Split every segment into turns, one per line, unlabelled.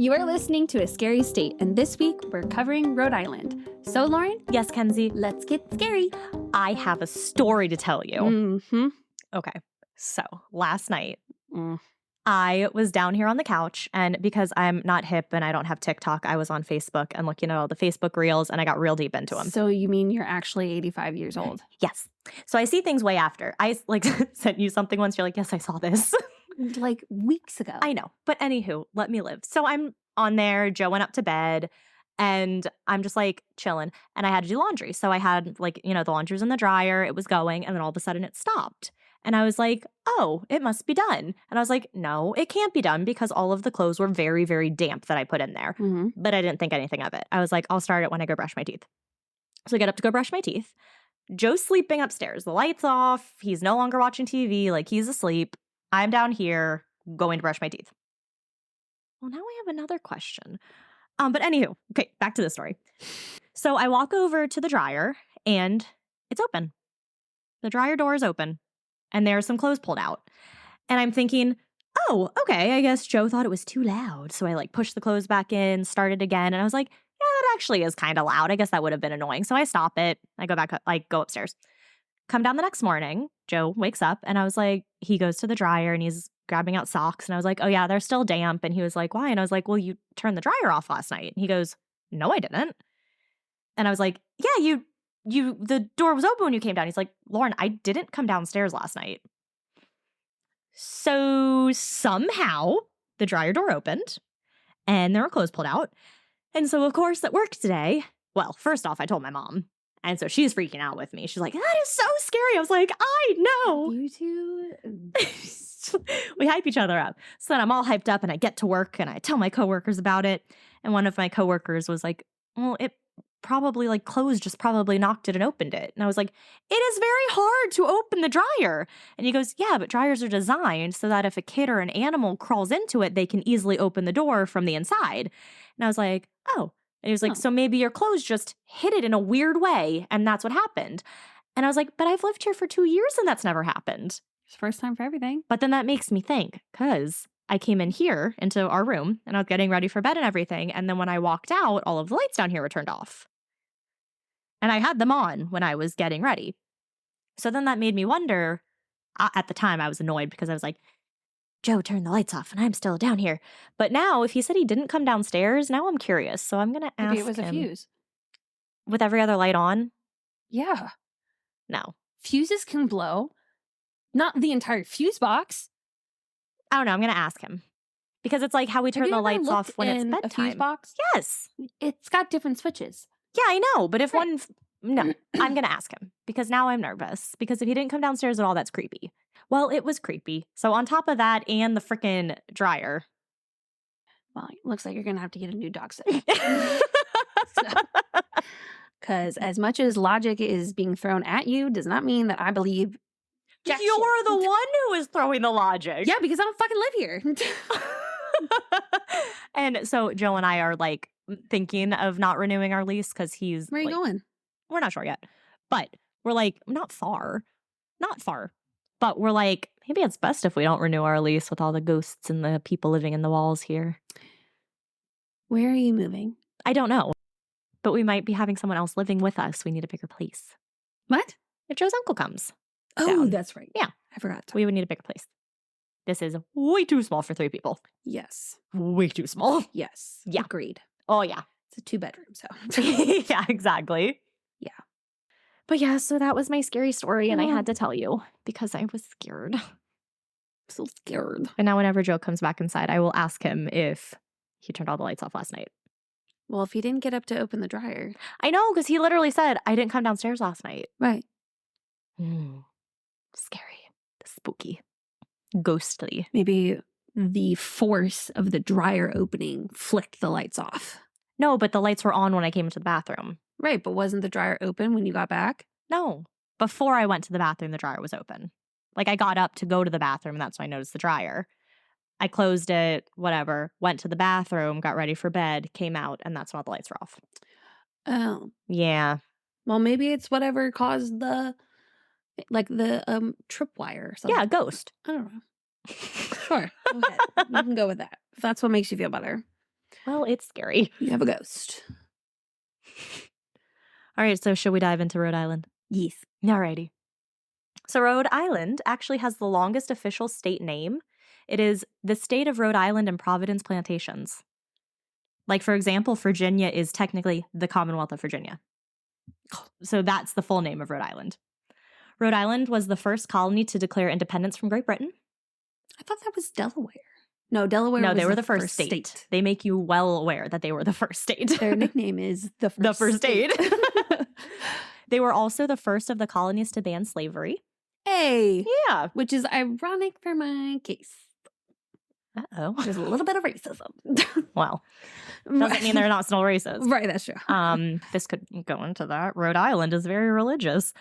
You are listening to A Scary State, and this week we're covering Rhode Island. So, Lauren?
Yes, Kenzie.
Let's get scary.
I have a story to tell you.
Mm-hmm.
Okay. So, last night, I was down here on the couch, and because I'm not hip and I don't have TikTok, I was on Facebook and looking at all the Facebook reels, and I got real deep into them.
So, you mean you're actually 85 years old?
Yes. So, I see things way after. I, sent you something once. You're like, yes, I saw this.
Like weeks ago.
I know. But anywho, let me live. So, I'm on there. Joe went up to bed. And I'm just like chilling. And I had to do laundry. So I had the laundry was in the dryer. It was going. And then all of a sudden it stopped. And I was like, oh, it must be done. And I was like, no, it can't be done because all of the clothes were very, very damp that I put in there.
Mm-hmm.
But I didn't think anything of it. I was like, I'll start it when I go brush my teeth. So I get up to go brush my teeth. Joe's sleeping upstairs. The light's off. He's no longer watching TV. Like, he's asleep. I'm down here going to brush my teeth. Well, now I have another question. But anywho, okay, back to the story. So I walk over to the dryer and it's open. The dryer door is open and there's some clothes pulled out. And I'm thinking, oh, okay, I guess Joe thought it was too loud. So I pushed the clothes back in, started again. And I was like, yeah, that actually is kind of loud. I guess that would have been annoying. So I stop it. I go back, go upstairs. Come down the next morning, Joe wakes up and I was like, he goes to the dryer and he's grabbing out socks. And I was like, oh yeah, they're still damp. And he was like, why? And I was like, well, you turned the dryer off last night. And he goes, no, I didn't. And I was like, yeah, the door was open when you came down. He's like, Lauren, I didn't come downstairs last night. So somehow the dryer door opened and there were clothes pulled out. And so of course at work today, well, first off, I told my mom. And so she's freaking out with me. She's like, that is so scary. I was like, I know.
You two.
We hype each other up. So then I'm all hyped up and I get to work and I tell my coworkers about it. And one of my coworkers was like, well, it probably closed, just probably knocked it and opened it. And I was like, it is very hard to open the dryer. And he goes, yeah, but dryers are designed so that if a kid or an animal crawls into it, they can easily open the door from the inside. And I was like, oh. And he was like, so maybe your clothes just hit it in a weird way, and that's what happened. And I was like, but I've lived here for 2 years, and that's never happened.
It's first time for everything.
But then that makes me think, because I came in here into our room, and I was getting ready for bed and everything, and then when I walked out, all of the lights down here were turned off. And I had them on when I was getting ready. So then that made me wonder, at the time I was annoyed because I was like, Joe turned the lights off and I'm still down here. But now, if he said he didn't come downstairs, now I'm curious. So I'm going to ask him.
Maybe it was a fuse.
With every other light on?
Yeah.
No.
Fuses can blow. Not the entire fuse box.
I don't know. I'm going to ask him. Because it's like how we turn the lights off when it's bedtime.
A fuse box?
Yes.
It's got different switches.
Yeah, I know. But if one... No, I'm going to ask him. Because now I'm nervous. Because if he didn't come downstairs at all, that's creepy. Well, it was creepy. So on top of that and the freaking dryer.
Well, it looks like you're going to have to get a new dog sitter. Because as much as logic is being thrown at you, does not mean that I believe
You're the one who is throwing the logic.
Yeah, because I don't fucking live here.
And so Joe and I are thinking of not renewing our lease because he's...
Where are you going?
We're not sure yet. But we're not far. Not far. But we're like, maybe it's best if we don't renew our lease with all the ghosts and the people living in the walls here.
Where are you moving?
I don't know. But we might be having someone else living with us. We need a bigger place.
What?
If Joe's uncle comes.
Oh,
down.
That's right.
Yeah.
I forgot.
We would need a bigger place. This is way too small for 3 people.
Yes.
Way too small.
Yes.
Yeah.
Agreed.
Oh, yeah.
It's a 2-bedroom, so.
Yeah, exactly.
Yeah.
But yeah, so that was my scary story, and I had to tell you because I was scared.
I'm so scared.
And now whenever Joe comes back inside, I will ask him if he turned all the lights off last night.
Well, if he didn't get up to open the dryer.
I know, because he literally said, I didn't come downstairs last night.
Right.
Scary. Spooky. Ghostly.
Maybe the force of the dryer opening flicked the lights off.
No, but the lights were on when I came into the bathroom.
Right, but wasn't the dryer open when you got back?
No. Before I went to the bathroom, the dryer was open. I got up to go to the bathroom, and that's when I noticed the dryer. I closed it, whatever, went to the bathroom, got ready for bed, came out, and that's when all the lights were off.
Oh.
Yeah.
Well, maybe it's whatever caused the tripwire or something.
Yeah, ghost.
I don't know. Sure. Go ahead. You can go with that. If that's what makes you feel better.
Well, it's scary.
You have a ghost.
All right, so should we dive into Rhode Island?
Yes.
Alrighty. So Rhode Island actually has the longest official state name. It is the state of Rhode Island and Providence Plantations. Like, for example, Virginia is technically the Commonwealth of Virginia. So that's the full name of Rhode Island. Rhode Island was the first colony to declare independence from Great Britain.
I thought that was Delaware. No, Delaware
No,
was
they were the first state. They make you well aware that they were the first state.
Their nickname is the first,
The first state. They were also the first of the colonies to ban slavery.
Hey.
Yeah.
Which is ironic for my case.
Uh-oh.
There's a little bit of racism.
Well, doesn't mean they're not still racist.
Right, that's true.
This could go into that. Rhode Island is very religious.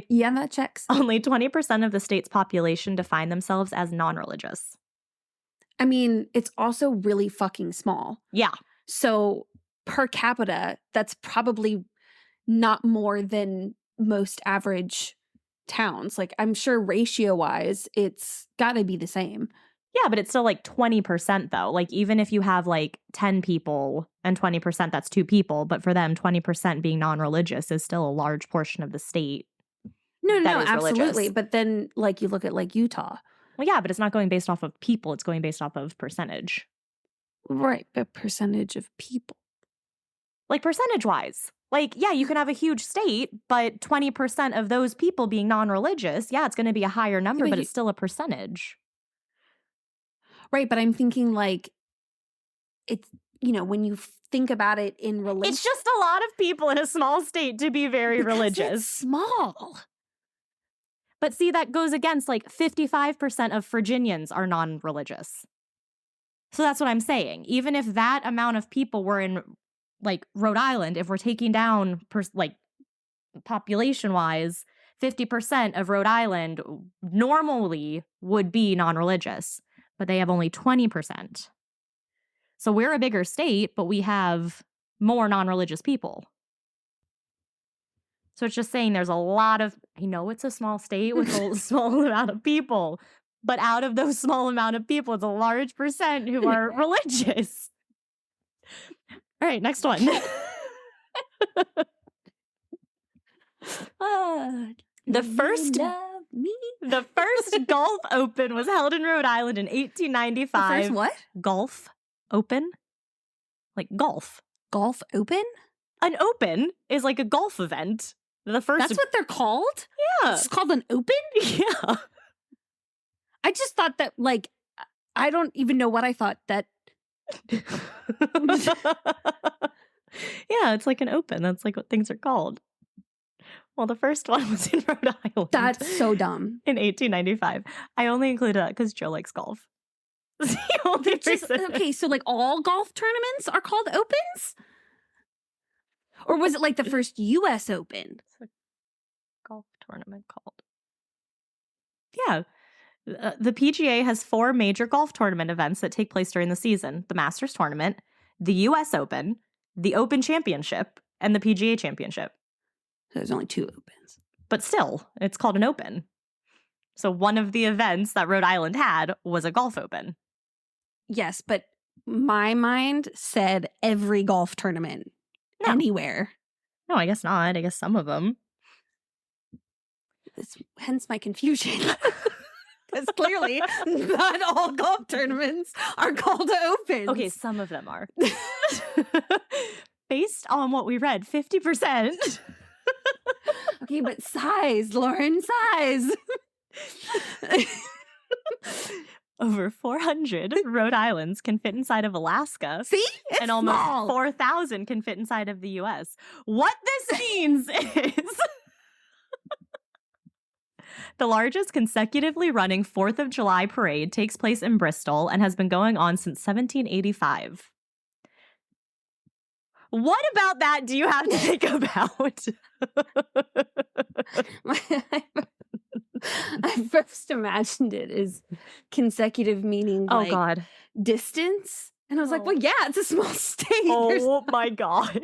Yeah, that checks.
Only 20% of the state's population define themselves as non-religious.
I mean, it's also really fucking small.
Yeah.
So per capita, that's probably not more than most average towns. Like, I'm sure ratio-wise, it's got to be the same.
Yeah, but it's still like 20% though. Like, even if you have like 10 people and 20%, that's 2 people. But for them, 20% being non-religious is still a large portion of the state.
No,
that is
absolutely.
religious.
But then, like, you look at like Utah.
Well, yeah, but it's not going based off of people. It's going based off of percentage.
Right, but percentage of people.
Like, percentage-wise. Like, yeah, you can have a huge state, but 20% of those people being non-religious, yeah, it's going to be a higher number, but it's still a percentage.
Right, but I'm thinking like, it's, you know, when you think about it in religion.
It's just a lot of people in a small state to be very religious.
It's small.
But see, that goes against like 55% of Virginians are non-religious. So that's what I'm saying. Even if that amount of people were in like Rhode Island, if we're taking down like population-wise, 50% of Rhode Island normally would be non-religious, but they have only 20%. So we're a bigger state, but we have more non-religious people. So it's just saying there's a lot of, I know it's a small state with a small amount of people, but out of those small amount of people, it's a large percent who are religious. All right, next one. The first Golf Open was held in Rhode Island in 1895.
The first what?
Golf Open? Like golf.
Golf Open?
An open is like a golf event. The first.
That's what they're called?
Yeah.
It's called an open?
Yeah.
I just thought that, like, I don't even know what I thought that.
Yeah, it's like an open. That's like what things are called. Well, the first one was in Rhode Island.
That's so dumb.
In 1895. I only included that because Joe likes golf. That's the only reason.
Okay, so like all golf tournaments are called opens? Or was it like the first U.S. Open?
It's a golf tournament called. Yeah. The PGA has 4 major golf tournament events that take place during the season. The Masters Tournament, the U.S. Open, the Open Championship, and the PGA Championship.
There's only 2 opens.
But still, it's called an open. So one of the events that Rhode Island had was a golf open.
Yes, but my mind said every golf tournament.
No.
Anywhere.
No, I guess not. I guess some of them.
Hence my confusion. Because clearly not all golf tournaments are called opens.
Okay, some of them are. Based on what we read, 50%.
Okay, but size, Lauren, size.
Over 400 Rhode Islands can fit inside of Alaska.
See? It's
and almost
small.
4,000 can fit inside of the U.S. What this means is the largest consecutively running 4th of July parade takes place in Bristol and has been going on since 1785. What about that do you have to think about?
I first imagined it as consecutive, meaning
Oh,
like
God.
distance. And I was like, well, yeah, it's a small state.
Oh, my God.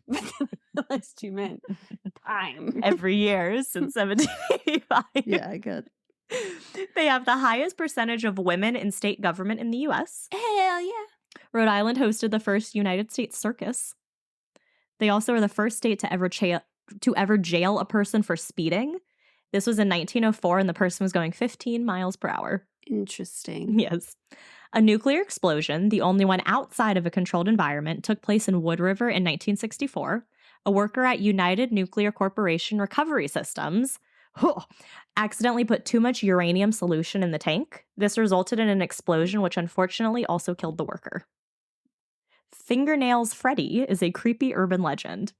But then I realized you meant time.
Every year since 1785.
Yeah, I got.
They have the highest percentage of women in state government in the U.S.
Hell yeah.
Rhode Island hosted the first United States circus. They also were the first state to ever jail a person for speeding. This was in 1904, and the person was going 15 miles per hour.
Interesting.
Yes. A nuclear explosion, the only one outside of a controlled environment, took place in Wood River in 1964. A worker at United Nuclear Corporation Recovery Systems accidentally put too much uranium solution in the tank. This resulted in an explosion, which unfortunately also killed the worker. Fingernails Freddy is a creepy urban legend.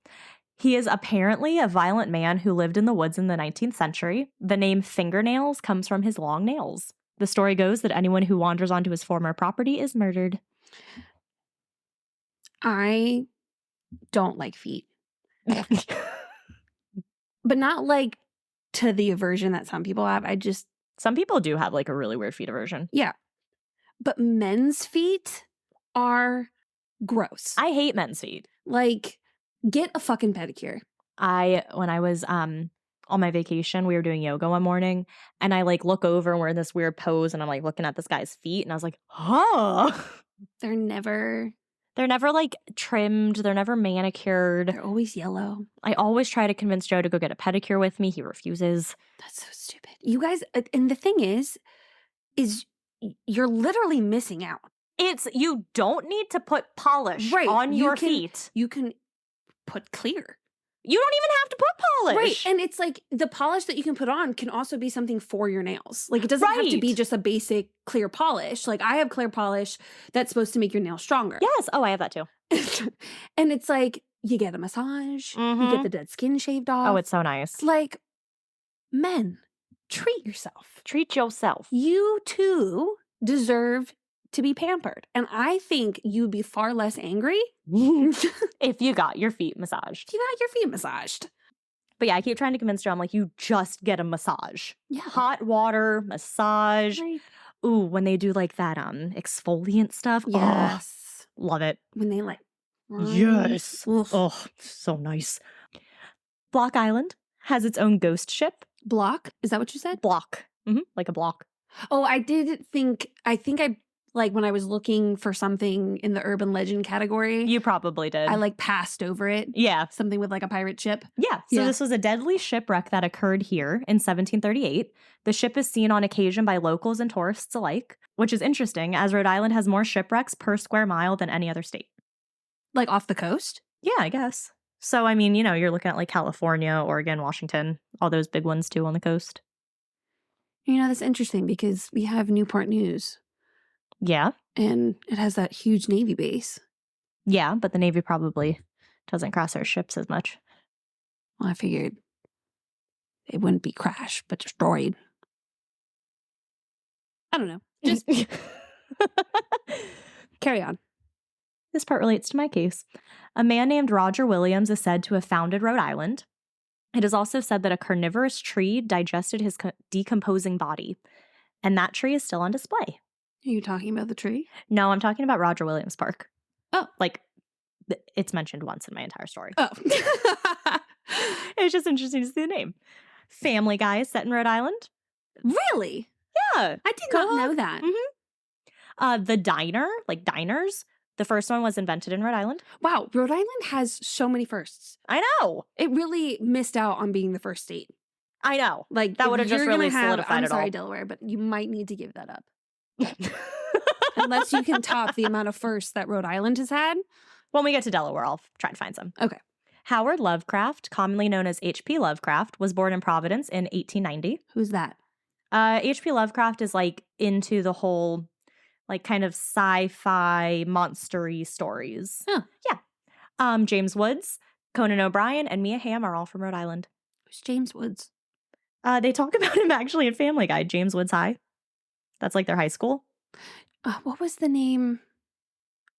He is apparently a violent man who lived in the woods in the 19th century. The name Fingernails comes from his long nails. The story goes that anyone who wanders onto his former property is murdered.
I don't like feet. But not like to the aversion that some people have.
Some people do have like a really weird feet aversion.
Yeah. But men's feet are gross.
I hate men's feet.
Like, get a fucking pedicure.
When I was on my vacation, we were doing yoga one morning, and I like look over and we're in this weird pose, and I'm like looking at this guy's feet, and I was like, oh.
They're never
like trimmed. They're never manicured.
They're always yellow.
I always try to convince Joe to go get a pedicure with me. He refuses.
That's so stupid. You guys, and the thing is you're literally missing out.
You don't need to put polish on your feet.
You can put clear.
You don't even have to put polish.
Right. And it's like the polish that you can put on can also be something for your nails. Like it doesn't have to be just a basic clear polish. Like I have clear polish that's supposed to make your nails stronger.
Yes. Oh, I have that too.
And it's like you get a massage, you get the dead skin shaved off.
Oh, it's so nice.
Like, men, treat yourself.
Treat yourself.
You too deserve to be pampered. And I think you'd be far less angry
if you got your feet massaged.
But
yeah, I keep trying to convince Joe, I'm like, you just get a massage.
Yeah.
Hot water, massage.
Right.
Ooh, when they do like that exfoliant stuff.
Yes.
Oh, love it.
When they like.
Yes.
Oof.
Oh, so nice. Block Island has its own ghost ship.
Block? Is that what you said?
Block. Like a block.
Oh, I think I like when I was looking for something in the urban legend category.
You probably did.
I like passed over it.
Yeah.
Something with like a pirate ship.
Yeah. So this was a deadly shipwreck that occurred here in 1738. The ship is seen on occasion by locals and tourists alike, which is interesting as Rhode Island has more shipwrecks per square mile than any other state.
Like off the coast?
Yeah, I guess. So, I mean, you're looking at like California, Oregon, Washington, all those big ones too on the coast.
That's interesting because we have Newport News.
Yeah.
And it has that huge Navy base.
Yeah, but the Navy probably doesn't cross our ships as much.
Well, I figured it wouldn't be crashed, but destroyed. I don't know. Just carry on.
This part relates to my case. A man named Roger Williams is said to have founded Rhode Island. It is also said that a carnivorous tree digested his decomposing body, and that tree is still on display.
Are you talking about the tree?
No, I'm talking about Roger Williams Park.
Oh.
Like, it's mentioned once in my entire story.
Oh.
It's just interesting to see the name. Family Guy is set in Rhode Island.
Really?
Yeah.
I did not know that.
Mm-hmm. The diner, like diners, the first one was invented in Rhode Island.
Wow, Rhode Island has so many firsts.
I know.
It really missed out on being the first state.
I know.
Like
that would have just really solidified it all.
I'm sorry, Delaware, but you might need to give that up. Unless you can top the amount of firsts that Rhode Island has had.
When we get to Delaware, I'll try to find some.
Okay.
Howard Lovecraft, commonly known as H.P. Lovecraft, was born in Providence in 1890.
Who's that?
H.P. Lovecraft is like into the whole like kind of sci-fi monster-y stories.
Huh.
Yeah. James Woods, Conan O'Brien, and Mia Hamm are all from Rhode Island.
Who's James Woods?
They talk about him actually in Family Guy, James Woods High. That's like their high school.
What was the name?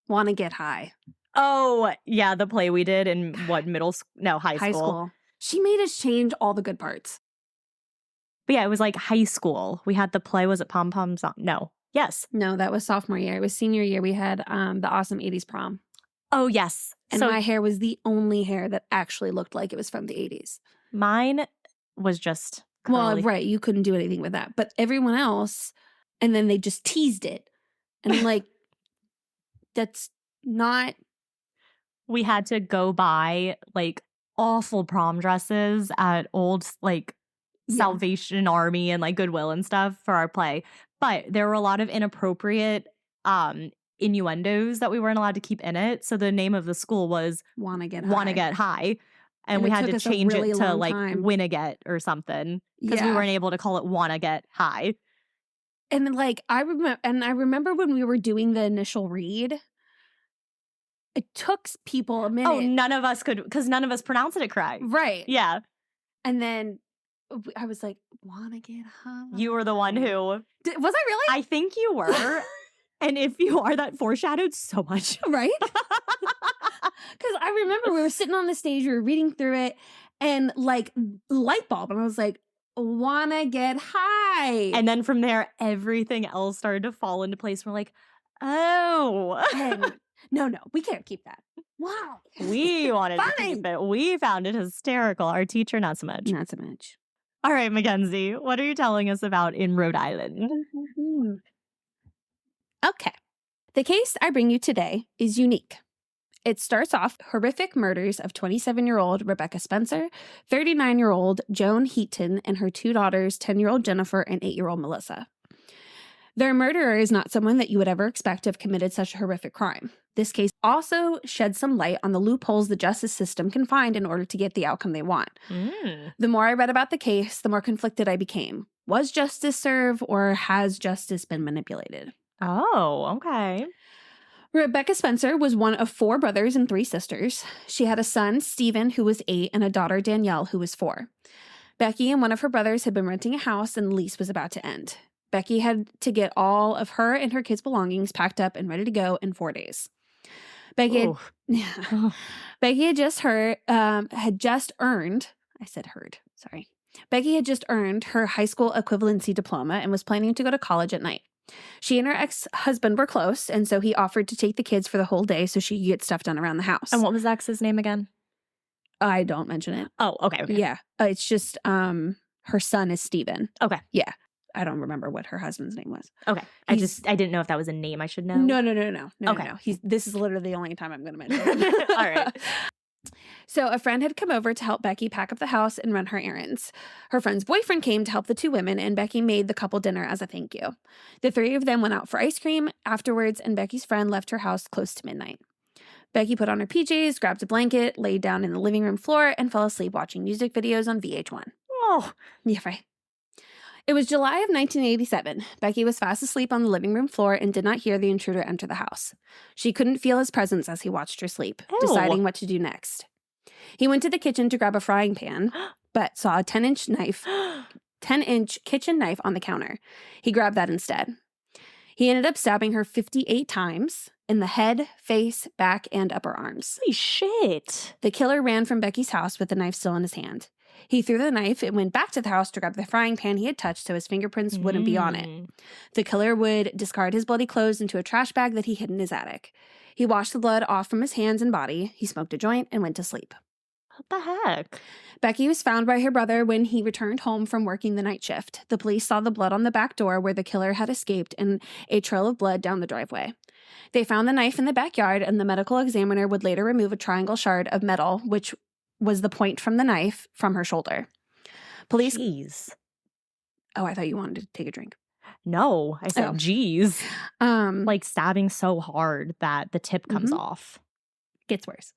Wanna Get High.
Oh, yeah, the play we did in what, high school.
She made us change all the good parts.
But yeah, it was like high school. We had the play, was it Pom Poms? No. Yes.
No, that was sophomore year. It was senior year. We had the awesome 80s prom.
Oh, yes.
And my hair was the only hair that actually looked like it was from the 80s.
Mine was just curly.
Well, right. You couldn't do anything with that. But everyone else, and then they just teased it. And I'm like, That's not...
We had to go buy, like, awful prom dresses at old, like, Salvation Army and, like, Goodwill and stuff for our play. But there were a lot of inappropriate innuendos that we weren't allowed to keep in it. So the name of the school was
Wanna Get
High. And we had to change it to, like, Winna-Get or something. Because we weren't able to call it Wanna Get High.
And, like, I remember when we were doing the initial read, it took people a minute.
Oh, none of us could, because none of us pronounced it correct.
Right.
Yeah.
And then I was like, Wanna Get High.
You were the one who...
Was I really?
I think you were. And if you are, that foreshadowed so much.
Right? Because I remember we were sitting on the stage, we were reading through it, and, like, light bulb. And I was like, Wanna Get High.
And then from there, everything else started to fall into place. We're like, oh.
And no, we can't keep that. Wow.
We wanted to keep it. We found it hysterical. Our teacher, not so much.
Not so much.
All right, Mackenzie, what are you telling us about in Rhode Island?
Okay. The case I bring you today is unique. It starts off horrific murders of 27-year-old Rebecca Spencer, 39-year-old Joan Heaton, and her two daughters, 10-year-old Jennifer and 8-year-old Melissa. Their murderer is not someone that you would ever expect to have committed such a horrific crime. This case also sheds some light on the loopholes the justice system can find in order to get the outcome they want. The more I read about the case, the more conflicted I became. Was justice served, or has justice been manipulated?
Oh, okay.
Rebecca Spencer was one of 4 brothers and 3 sisters. She had a son, Stephen, who was 8, and a daughter, Danielle, who was 4. Becky and one of her brothers had been renting a house, and the lease was about to end. Becky had to get all of her and her kids' belongings packed up and ready to go in 4 days. Becky had just earned her high school equivalency diploma and was planning to go to college at night. She and her ex-husband were close, and so he offered to take the kids for the whole day so she could get stuff done around the house.
And what was the ex's name again?
I don't mention it.
Oh, okay.
Yeah. It's just her son is Stephen.
Okay.
Yeah. I don't remember what her husband's name was.
Okay. I didn't know if that was a name I should know.
No.
Okay.
No. This is literally the only time I'm going to mention it.
All right.
So a friend had come over to help Becky pack up the house and run her errands. Her friend's boyfriend came to help the 2 women, and Becky made the couple dinner as a thank you. The 3 of them went out for ice cream afterwards, and Becky's friend left her house close to midnight. Becky put on her PJs, grabbed a blanket, laid down in the living room floor, and fell asleep watching music videos on VH1.
Oh.
Yeah, right. It was July of 1987. Becky was fast asleep on the living room floor and did not hear the intruder enter the house. She couldn't feel his presence as he watched her sleep, deciding what to do next. He went to the kitchen to grab a frying pan, but saw a 10-inch kitchen knife on the counter. He grabbed that instead. He ended up stabbing her 58 times in the head, face, back, and upper arms.
Holy shit.
The killer ran from Becky's house with the knife still in his hand. He threw the knife and went back to the house to grab the frying pan he had touched so his fingerprints wouldn't be on it. The killer would discard his bloody clothes into a trash bag that he hid in his attic. He washed the blood off from his hands and body. He smoked a joint and went to sleep.
What the heck?
Becky was found by her brother when he returned home from working the night shift. The police saw the blood on the back door where the killer had escaped and a trail of blood down the driveway. They found the knife in the backyard, and the medical examiner would later remove a triangle shard of metal, which was the point from the knife, from her shoulder. Police...
Jeez.
Oh, I thought you wanted to take a drink.
No, I said geez.
Like
stabbing so hard that the tip comes off.
Gets worse.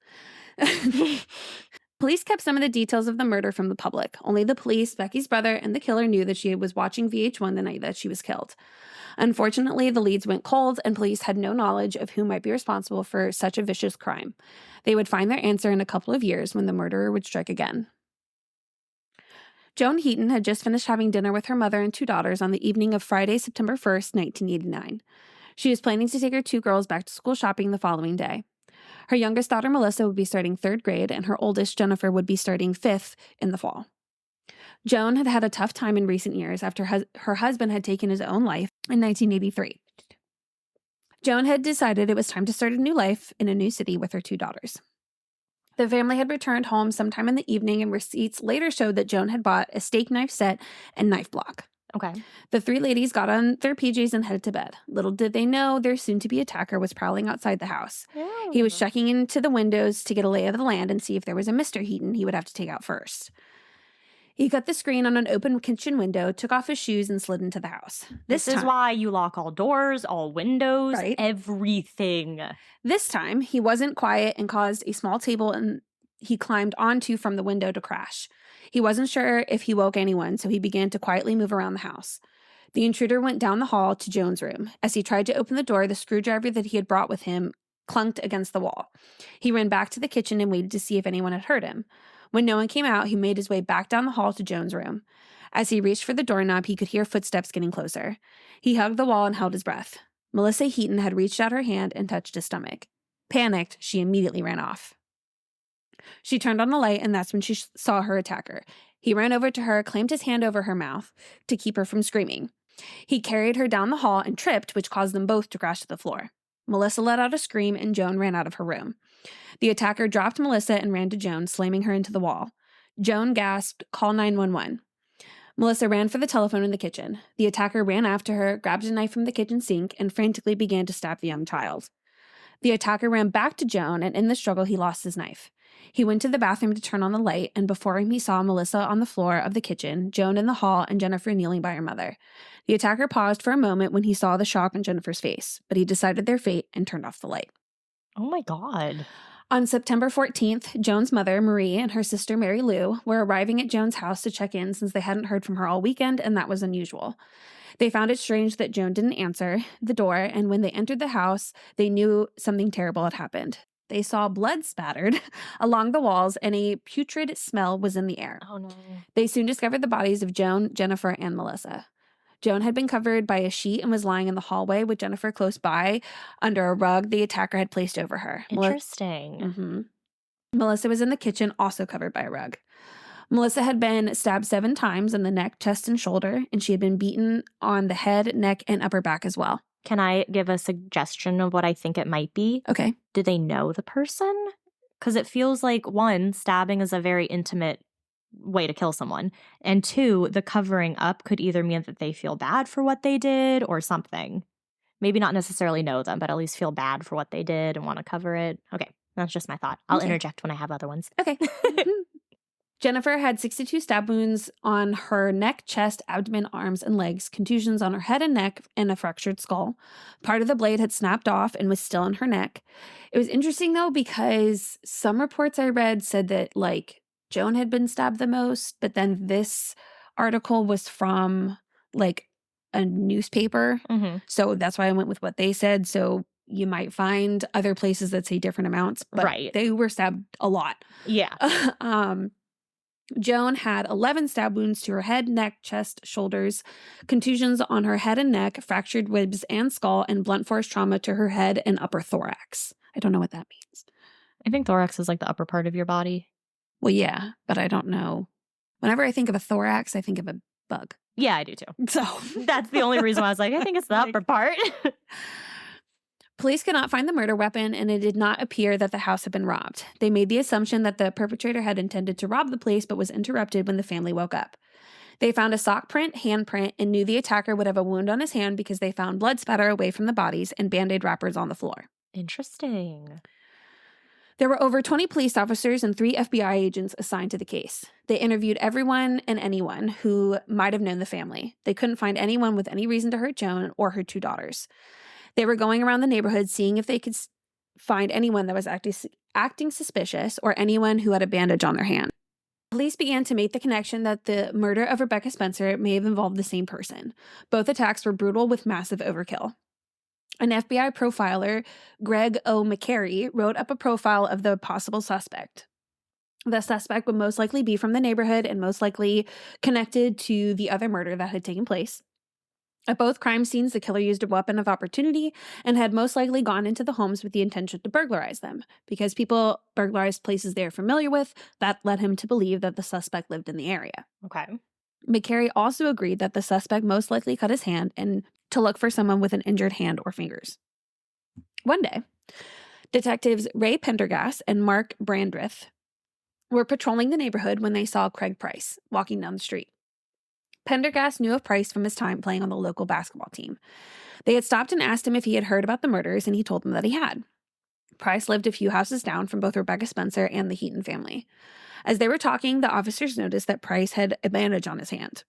Police kept some of the details of the murder from the public. Only the police, Becky's brother, and the killer knew that she was watching VH1 the night that she was killed. Unfortunately, the leads went cold, and police had no knowledge of who might be responsible for such a vicious crime. They would find their answer in a couple of years when the murderer would strike again. Joan Heaton had just finished having dinner with her mother and 2 daughters on the evening of Friday, September 1st, 1989. She was planning to take her 2 girls back to school shopping the following day. Her youngest daughter, Melissa, would be starting 3rd grade, and her oldest, Jennifer, would be starting 5th in the fall. Joan had had a tough time in recent years after her husband had taken his own life in 1983. Joan had decided it was time to start a new life in a new city with her 2 daughters. The family had returned home sometime in the evening, and receipts later showed that Joan had bought a steak knife set and knife block.
Okay.
The three ladies got on their PJs and headed to bed. Little did they know their soon-to-be attacker was prowling outside the house. He was checking into the windows to get a lay of the land and see if there was a Mr. Heaton he would have to take out first. He cut the screen on an open kitchen window, took off his shoes, and slid into the house.
This is why you lock all doors, all windows,
Right?
everything.
This time, he wasn't quiet and caused a small table and he climbed onto from the window to crash. He wasn't sure if he woke anyone, so he began to quietly move around the house. The intruder went down the hall to Joan's room. As he tried to open the door, the screwdriver that he had brought with him clunked against the wall. He ran back to the kitchen and waited to see if anyone had heard him. When no one came out, he made his way back down the hall to Joan's room. As he reached for the doorknob, he could hear footsteps getting closer. He hugged the wall and held his breath. Melissa Heaton had reached out her hand and touched his stomach. Panicked, she immediately ran off. She turned on the light, and that's when she saw her attacker. He ran over to her, clamped his hand over her mouth to keep her from screaming. He carried her down the hall and tripped, which caused them both to crash to the floor. Melissa let out a scream, and Joan ran out of her room. The attacker dropped Melissa and ran to Joan, slamming her into the wall. Joan gasped, "Call 911." Melissa ran for the telephone in the kitchen. The attacker ran after her, grabbed a knife from the kitchen sink, and frantically began to stab the young child. The attacker ran back to Joan, and in the struggle, he lost his knife. He went to the bathroom to turn on the light, and before him, he saw Melissa on the floor of the kitchen, Joan in the hall, and Jennifer kneeling by her mother. The attacker paused for a moment when he saw the shock on Jennifer's face, but he decided their fate and turned off the light.
Oh my God.
On September 14th, Joan's mother, Marie, and her sister, Mary Lou, were arriving at Joan's house to check in since they hadn't heard from her all weekend, and that was unusual. They found it strange that Joan didn't answer the door, and when they entered the house, they knew something terrible had happened. They saw blood spattered along the walls, and a putrid smell was in the air.
Oh no.
They soon discovered the bodies of Joan, Jennifer, and Melissa. Joan had been covered by a sheet and was lying in the hallway with Jennifer close by under a rug the attacker had placed over her.
Interesting.
Melissa was in the kitchen, also covered by a rug. Melissa had been stabbed 7 times in the neck, chest, and shoulder, and she had been beaten on the head, neck, and upper back as well.
Can I give a suggestion of what I think it might be?
Okay.
Do they know the person? Because it feels like, 1, stabbing is a very intimate way to kill someone. And 2, the covering up could either mean that they feel bad for what they did or something. Maybe not necessarily know them, but at least feel bad for what they did and want to cover it. Okay, that's just my thought. I'll interject when I have other ones.
Okay. Jennifer had 62 stab wounds on her neck, chest, abdomen, arms, and legs, contusions on her head and neck, and a fractured skull. Part of the blade had snapped off and was still in her neck. It was interesting, though, because some reports I read said that, like, Joan had been stabbed the most, but then this article was from, like, a newspaper. So that's why I went with what they said. So you might find other places that say different amounts, but they were stabbed a lot.
Yeah.
Joan had 11 stab wounds to her head, neck, chest, shoulders, contusions on her head and neck, fractured ribs and skull, and blunt force trauma to her head and upper thorax. I don't know what that means.
I think thorax is like the upper part of your body.
Well, yeah, but I don't know. Whenever I think of a thorax, I think of a bug.
Yeah, I do too.
So
that's the only reason why I was like, I think it's the upper part.
Police could not find the murder weapon, and it did not appear that the house had been robbed. They made the assumption that the perpetrator had intended to rob the place, but was interrupted when the family woke up. They found a sock print, handprint, and knew the attacker would have a wound on his hand because they found blood spatter away from the bodies and Band-Aid wrappers on the floor.
Interesting.
There were over 20 police officers and 3 FBI agents assigned to the case. They interviewed everyone and anyone who might have known the family. They couldn't find anyone with any reason to hurt Joan or her 2 daughters. They were going around the neighborhood seeing if they could find anyone that was acting suspicious or anyone who had a bandage on their hand. Police began to make the connection that the murder of Rebecca Spencer may have involved the same person. Both attacks were brutal with massive overkill. An FBI profiler, Greg O. McCary, wrote up a profile of the possible suspect. The suspect would most likely be from the neighborhood and most likely connected to the other murder that had taken place. At both crime scenes, the killer used a weapon of opportunity and had most likely gone into the homes with the intention to burglarize them. Because people burglarized places they are familiar with, that led him to believe that the suspect lived in the area.
Okay.
McCary also agreed that the suspect most likely cut his hand and to look for someone with an injured hand or fingers. One day, detectives Ray Pendergast and Mark Brandreth were patrolling the neighborhood when they saw Craig Price walking down the street. Pendergast knew of Price from his time playing on the local basketball team. They had stopped and asked him if he had heard about the murders, and he told them that he had. Price lived a few houses down from both Rebecca Spencer and the Heaton family. As they were talking, the officers noticed that Price had a bandage on his hand.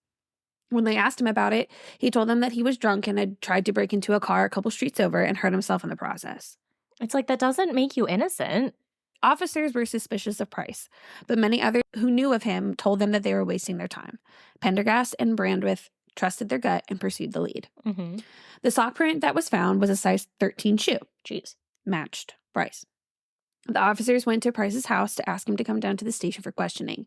When they asked him about it, he told them that he was drunk and had tried to break into a car a couple streets over and hurt himself in the process.
It's like, that doesn't make you innocent.
Officers were suspicious of Price, but many others who knew of him told them that they were wasting their time. Pendergast and Brandwith trusted their gut and pursued the lead.
Mm-hmm.
The sock print that was found was a size 13 shoe.
Jeez.
Matched Price. The officers went to Price's house to ask him to come down to the station for questioning.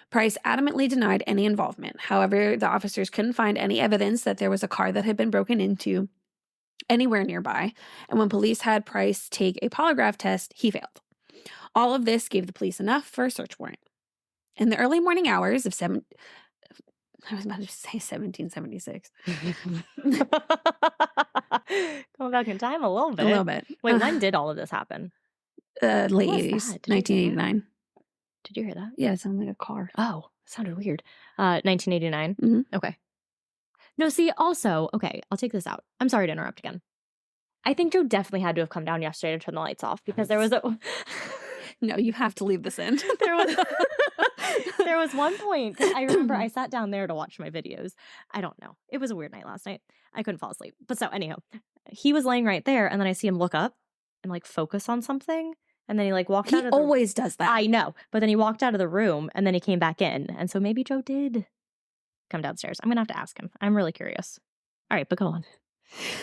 Price adamantly denied any involvement. However, the officers couldn't find any evidence that there was a car that had been broken into anywhere nearby, and when police had Price take a polygraph test, he failed. All of this gave the police enough for a search warrant. In the early morning hours of 1776.
Going back in time a little bit.
A little bit.
Wait, when did all of this happen?
Late 80s, 1989.
Did you hear that?
Yeah, it sounded like a car.
Oh, it sounded weird. 1989.
Mhm.
Okay. No, see, also, okay, I'll take this out. I'm sorry to interrupt again. I think Joe definitely had to have come down yesterday to turn the lights off because there was a...
No, you have to leave this in.
There was one point, I remember I sat down there to watch my videos. I don't know. It was a weird night last night. I couldn't fall asleep. But so anyhow, he was laying right there and then I see him look up and like focus on something. And then he like walked out of the...
He always does that.
I know. But then he walked out of the room and then he came back in. And so maybe Joe did come downstairs. I'm going to have to ask him. I'm really curious. All right, but go on.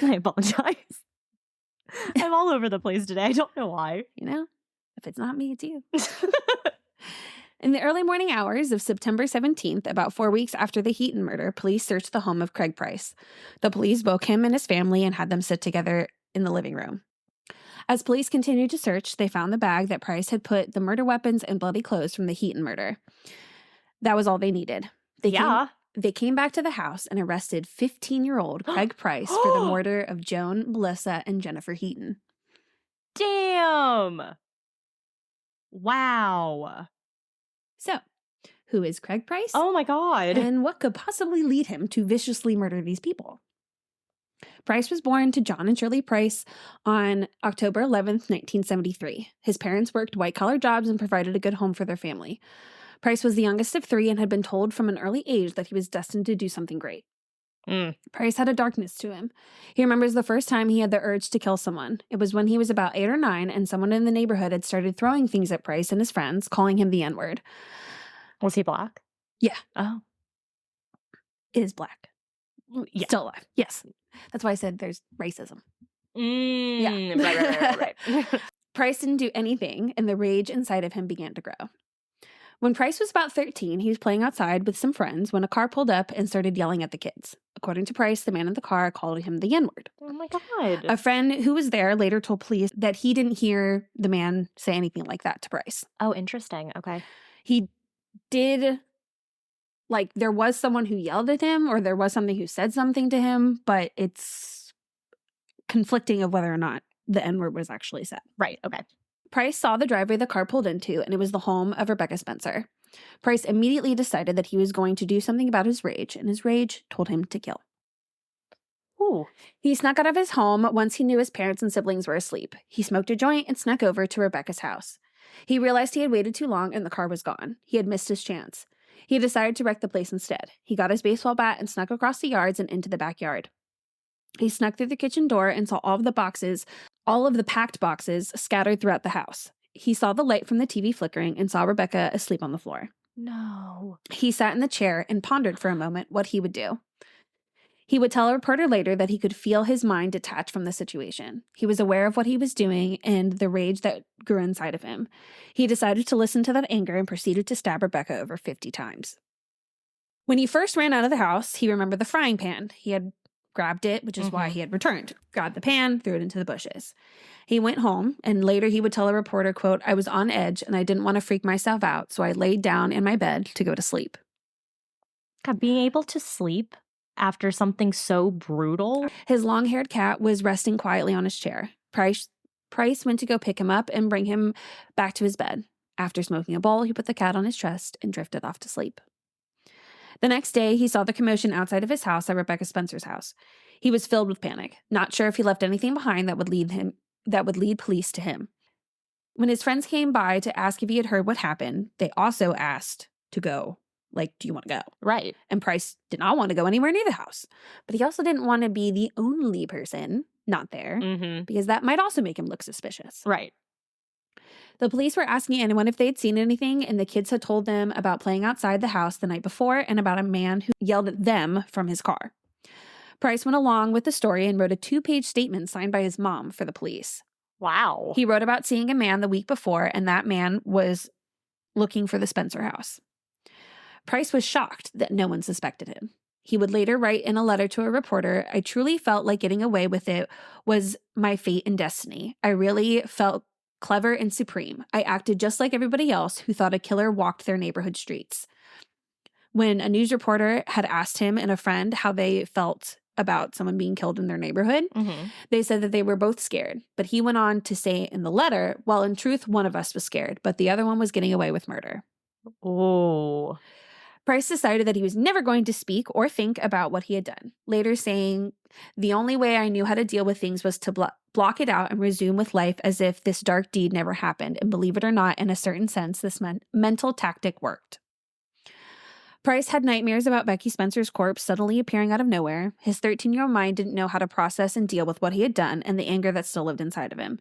I apologize. I'm all over the place today. I don't know why.
You know, if it's not me, it's you. In the early morning hours of September 17th, about 4 weeks after the Heaton murder, police searched the home of Craig Price. The police woke him and his family and had them sit together in the living room. As police continued to search, they found the bag that Price had put the murder weapons and bloody clothes from the Heaton murder. That was all they needed. They came back to the house and arrested 15-year-old Craig Price for the murder of Joan, Melissa, and Jennifer Heaton.
Damn! Wow.
So, who is Craig Price?
Oh my God.
And what could possibly lead him to viciously murder these people? Price was born to John and Shirley Price on October 11th, 1973. His parents worked white-collar jobs and provided a good home for their family. Price was the youngest of three and had been told from an early age that he was destined to do something great. Price had a darkness to him. He remembers the first time he had the urge to kill someone. It was when he was about 8 or 9 and someone in the neighborhood had started throwing things at Price and his friends, calling him the N-word.
Was he black?
Yeah.
Oh.
Is black.
Yeah.
Still alive. Yes. That's why I said there's racism.
Yeah. Right.
Price didn't do anything, and the rage inside of him began to grow. When Price was about 13, he was playing outside with some friends when a car pulled up and started yelling at the kids. According to Price, the man in the car called him the N-word.
Oh my God.
A friend who was there later told police that he didn't hear the man say anything like that to Price.
Oh, interesting. Okay.
He did, like, there was someone who yelled at him or there was something who said something to him, but it's conflicting of whether or not the N-word was actually said.
Right. Okay.
Price saw the driveway the car pulled into, and it was the home of Rebecca Spencer. Price immediately decided that he was going to do something about his rage, and his rage told him to kill.
Ooh.
He snuck out of his home once he knew his parents and siblings were asleep. He smoked a joint and snuck over to Rebecca's house. He realized he had waited too long and the car was gone. He had missed his chance. He decided to wreck the place instead. He got his baseball bat and snuck across the yards and into the backyard. He snuck through the kitchen door and saw all of the packed boxes scattered throughout the house. He saw the light from the TV flickering and saw Rebecca asleep on the floor.
No.
He sat in the chair and pondered for a moment what he would do. He would tell a reporter later that he could feel his mind detach from the situation. He was aware of what he was doing and the rage that grew inside of him. He decided to listen to that anger and proceeded to stab Rebecca over 50 times. When he first ran out of the house, he remembered the frying pan. He had grabbed it, which is why he had returned. Grabbed the pan, threw it into the bushes. He went home, and later he would tell a reporter, quote, "I was on edge and I didn't want to freak myself out, so I laid down in my bed to go to sleep."
God, being able to sleep after something so brutal.
His long-haired cat was resting quietly on his chair. Price went to go pick him up and bring him back to his bed. After smoking a bowl, he put the cat on his chest and drifted off to sleep. The next day, he saw the commotion outside of his house at Rebecca Spencer's house. He was filled with panic, not sure if he left anything behind that would lead police to him. When his friends came by to ask if he had heard what happened, they also asked to go. Like, do you want to go?
Right.
And Price did not want to go anywhere near the house. But he also didn't want to be the only person not there because that might also make him look suspicious.
Right.
The police were asking anyone if they'd seen anything, and the kids had told them about playing outside the house the night before and about a man who yelled at them from his car. Price went along with the story and wrote a 2-page statement signed by his mom for the police.
Wow.
He wrote about seeing a man the week before, and that man was looking for the Spencer house. Price was shocked that no one suspected him. He would later write in a letter to a reporter, "I truly felt like getting away with it was my fate and destiny. I really felt clever and supreme. I acted just like everybody else who thought a killer walked their neighborhood streets." When a news reporter had asked him and a friend how they felt about someone being killed in their neighborhood, they said that they were both scared. But he went on to say in the letter, "Well, in truth, one of us was scared, but the other one was getting away with murder."
Oh.
Price decided that he was never going to speak or think about what he had done, later saying, "The only way I knew how to deal with things was to block it out and resume with life as if this dark deed never happened. And believe it or not, in a certain sense, this mental tactic worked." Price had nightmares about Becky Spencer's corpse suddenly appearing out of nowhere. His 13-year-old mind didn't know how to process and deal with what he had done and the anger that still lived inside of him.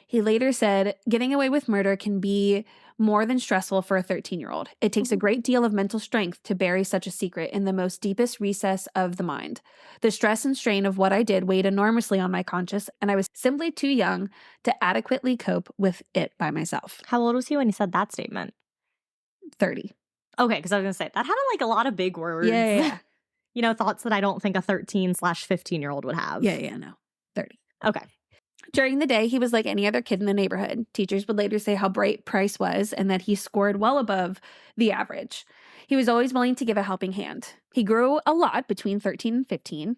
He later said, "Getting away with murder can be more than stressful for a 13-year-old. It takes a great deal of mental strength to bury such a secret in the most deepest recess of the mind. The stress and strain of what I did weighed enormously on my conscience, and I was simply too young to adequately cope with it by myself."
How old was he when he said that statement?
30.
Okay, because I was going to say, that had like a lot of big words.
Yeah.
Thoughts that I don't think a 13/15-year-old would have.
Yeah, no. 30.
Okay.
During the day, he was like any other kid in the neighborhood. Teachers would later say how bright Price was and that he scored well above the average. He was always willing to give a helping hand. He grew a lot between 13 and 15,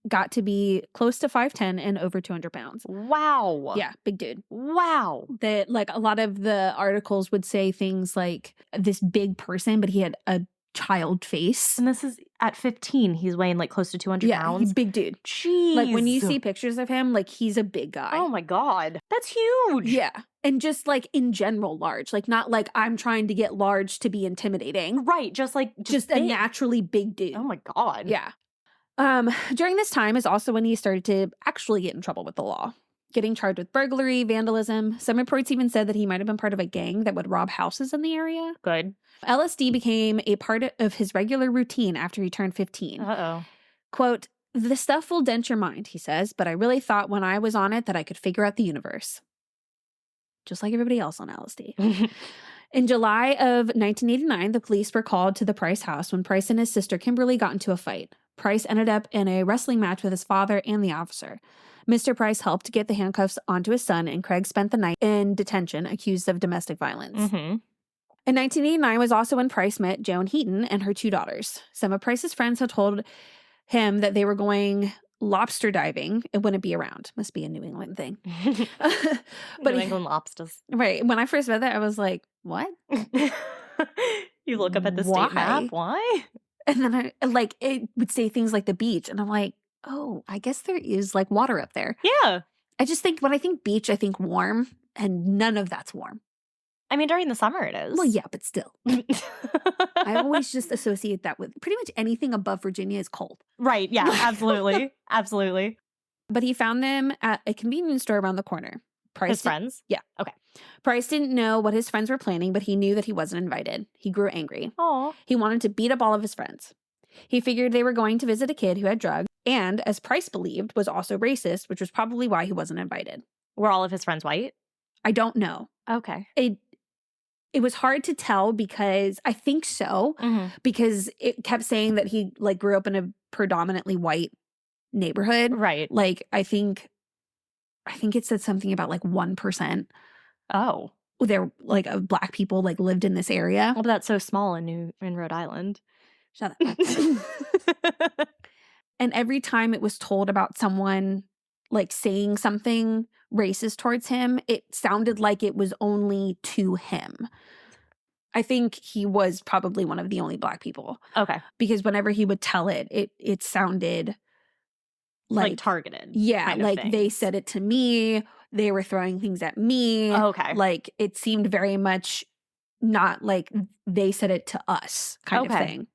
got to be close to 5'10" and over 200 pounds.
Wow.
Yeah, big dude.
Wow.
That like a lot of the articles would say things like this big person, but he had a child face.
And this is at 15. He's weighing like close to 200 pounds.
He's big dude.
Jeez.
Like when you see pictures of him, like he's a big guy.
Oh my God. That's huge.
Yeah. And just like in general large, like not like I'm trying to get large to be intimidating.
Right. Just
a naturally big dude.
Oh my God.
Yeah. During this time is also when he started to actually get in trouble with the law, getting charged with burglary, vandalism. Some reports even said that he might have been part of a gang that would rob houses in the area.
Good.
LSD became a part of his regular routine after he turned 15.
Uh-oh.
Quote, "The stuff will dent your mind," he says, "but I really thought when I was on it that I could figure out the universe." Just like everybody else on LSD. In July of 1989, the police were called to the Price house when Price and his sister Kimberly got into a fight. Price ended up in a wrestling match with his father and the officer. Mr. Price helped get the handcuffs onto his son, and Craig spent the night in detention, accused of domestic violence. In 1989 was also when Price met Joan Heaton and her 2 daughters. Some of Price's friends had told him that they were going lobster diving. It wouldn't be around. Must be a New England thing.
But New England lobsters.
Right. When I first read that, I was like, what?
You look up at the state map. Why?
And then it would say things like the beach. And I'm like, oh, I guess there is like water up there.
Yeah.
I just think when I think beach, I think warm, and none of that's warm.
I mean, during the summer it is.
Well, yeah, but still. I always just associate that with pretty much anything above Virginia is cold.
Right. Yeah, absolutely. Absolutely.
But he found them at a convenience store around the corner.
His friends?
Yeah.
Okay.
Price didn't know what his friends were planning, but he knew that he wasn't invited. He grew angry.
Oh.
He wanted to beat up all of his friends. He figured they were going to visit a kid who had drugs and, as Price believed, was also racist, which was probably why he wasn't invited.
Were all of his friends white?
I don't know.
Okay.
It was hard to tell because I think so, because it kept saying that he like grew up in a predominantly white neighborhood.
Right.
Like I think it said something about like 1%.
Oh.
There like of black people like lived in this area.
Well, but that's so small in Rhode Island.
Shut up. And every time it was told about someone like saying something racist towards him, it sounded like it was only to him. I think he was probably one of the only Black people.
Okay.
Because whenever he would tell it, it sounded
like targeted.
Yeah,
kind of
like they
things.
said it to me. They were throwing things at me.
Okay.
Like it seemed very much not like they said it to us kind of thing.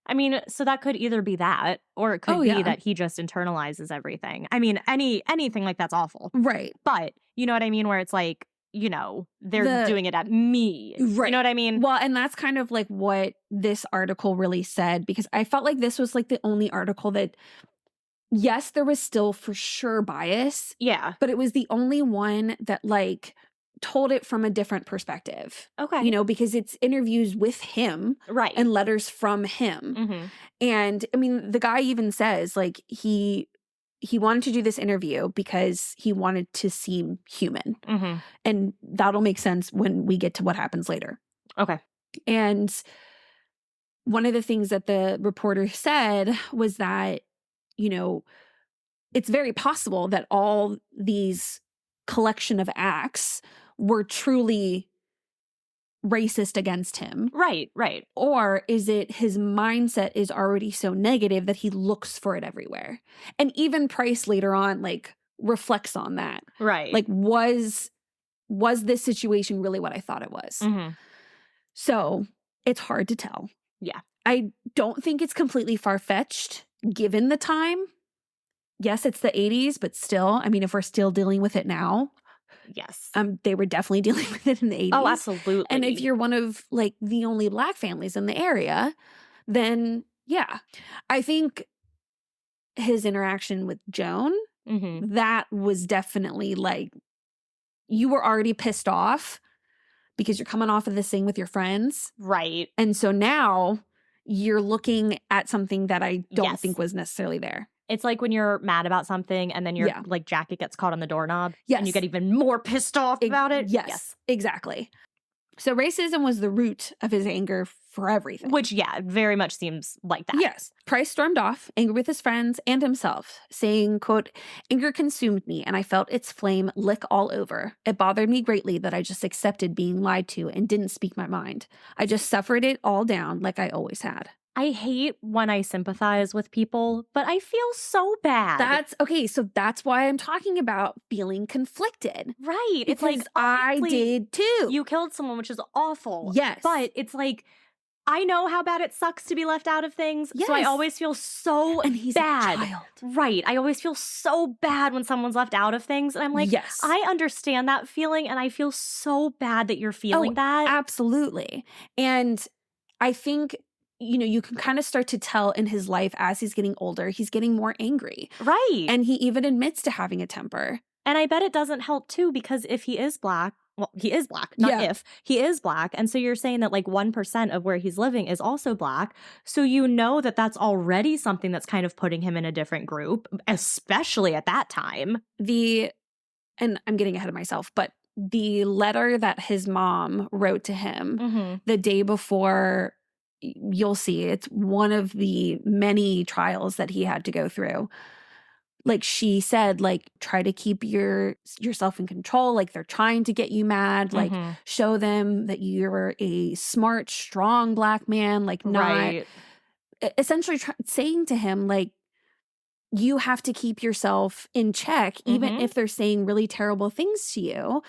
I mean, so that could either be that, or it could be that he just internalizes everything. I mean, anything like that's awful.
Right.
But you know what I mean? Where it's like, you know, they're doing it at me.
Right.
You know what I mean?
Well, and that's kind of like what this article really said, because I felt like this was like the only article that, yes, there was still for sure bias.
Yeah.
But it was the only one that like told it from a different perspective.
Okay.
You know, because it's interviews with him.
Right.
And letters from him.
Mm-hmm.
And I mean, the guy even says like he wanted to do this interview because he wanted to seem human.
Mm-hmm.
And that'll make sense when we get to what happens later.
Okay.
And one of the things that the reporter said was that, you know, it's very possible that all these collection of acts were truly racist against him.
Right, right.
Or is it his mindset is already so negative that he looks for it everywhere? And even Price later on, like, reflects on that.
Right.
Like, was this situation really what I thought it was?
Mm-hmm.
So it's hard to tell.
Yeah.
I don't think it's completely far-fetched given the time. Yes, it's the 80s, but still, I mean, if we're still dealing with it now.
Yes.
They were definitely dealing with it in the 80s.
Oh, absolutely.
And if you're one of like the only Black families in the area, then yeah. I think his interaction with Joan, that was definitely like, you were already pissed off because you're coming off of this thing with your friends.
Right.
And so now you're looking at something that I don't think was necessarily there.
It's like when you're mad about something and then your like jacket gets caught on the doorknob and you get even more pissed off about it.
Yes, exactly. So racism was the root of his anger for everything.
Which, yeah, very much seems like that.
Yes. Price stormed off, angry with his friends and himself, saying, quote, "Anger consumed me and I felt its flame lick all over. It bothered me greatly that I just accepted being lied to and didn't speak my mind. I just suffered it all down like I always had."
I hate when I sympathize with people, but I feel so bad.
That's okay. So that's why I'm talking about feeling conflicted.
Right.
It's like, I did too.
You killed someone, which is awful.
Yes.
But it's like, I know how bad it sucks to be left out of things.
Yes.
So I always feel so
and he's
bad.
A child.
Right. I always feel so bad when someone's left out of things. And I'm like,
yes.
I understand that feeling. And I feel so bad that you're feeling that.
Absolutely. And I think, you know, you can kind of start to tell in his life as he's getting older, he's getting more angry.
Right.
And he even admits to having a temper.
And I bet it doesn't help too, because if he is Black, well, he is Black, not if. He is Black. And so you're saying that like 1% of where he's living is also Black. So you know that that's already something that's kind of putting him in a different group, especially at that time.
And I'm getting ahead of myself, but the letter that his mom wrote to him the day before, you'll see it's one of the many trials that he had to go through. Like she said, like, try to keep yourself in control. Like they're trying to get you mad. Like show them that you're a smart, strong Black man. Like not essentially saying to him, like, you have to keep yourself in check, even if they're saying really terrible things to you,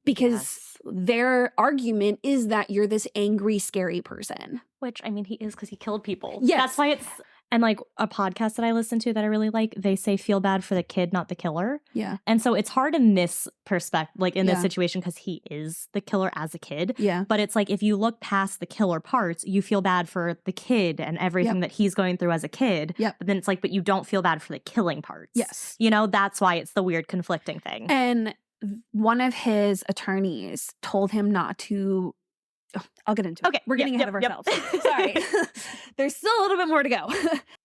because their argument is that you're this angry, scary person.
Which, I mean, he is, because he killed people.
Yes.
That's why it's... And like a podcast that I listen to that I really like, they say feel bad for the kid, not the killer.
Yeah.
And so it's hard in this perspective, like in this situation, because he is the killer as a kid.
Yeah.
But it's like if you look past the killer parts, you feel bad for the kid and everything that he's going through as a kid.
Yep.
But then it's like, but you don't feel bad for the killing parts.
Yes.
You know, that's why it's the weird conflicting thing.
And one of his attorneys told him not to... I'll get into it.
Okay.
We're getting ahead of ourselves. Sorry. There's still a little bit more to go.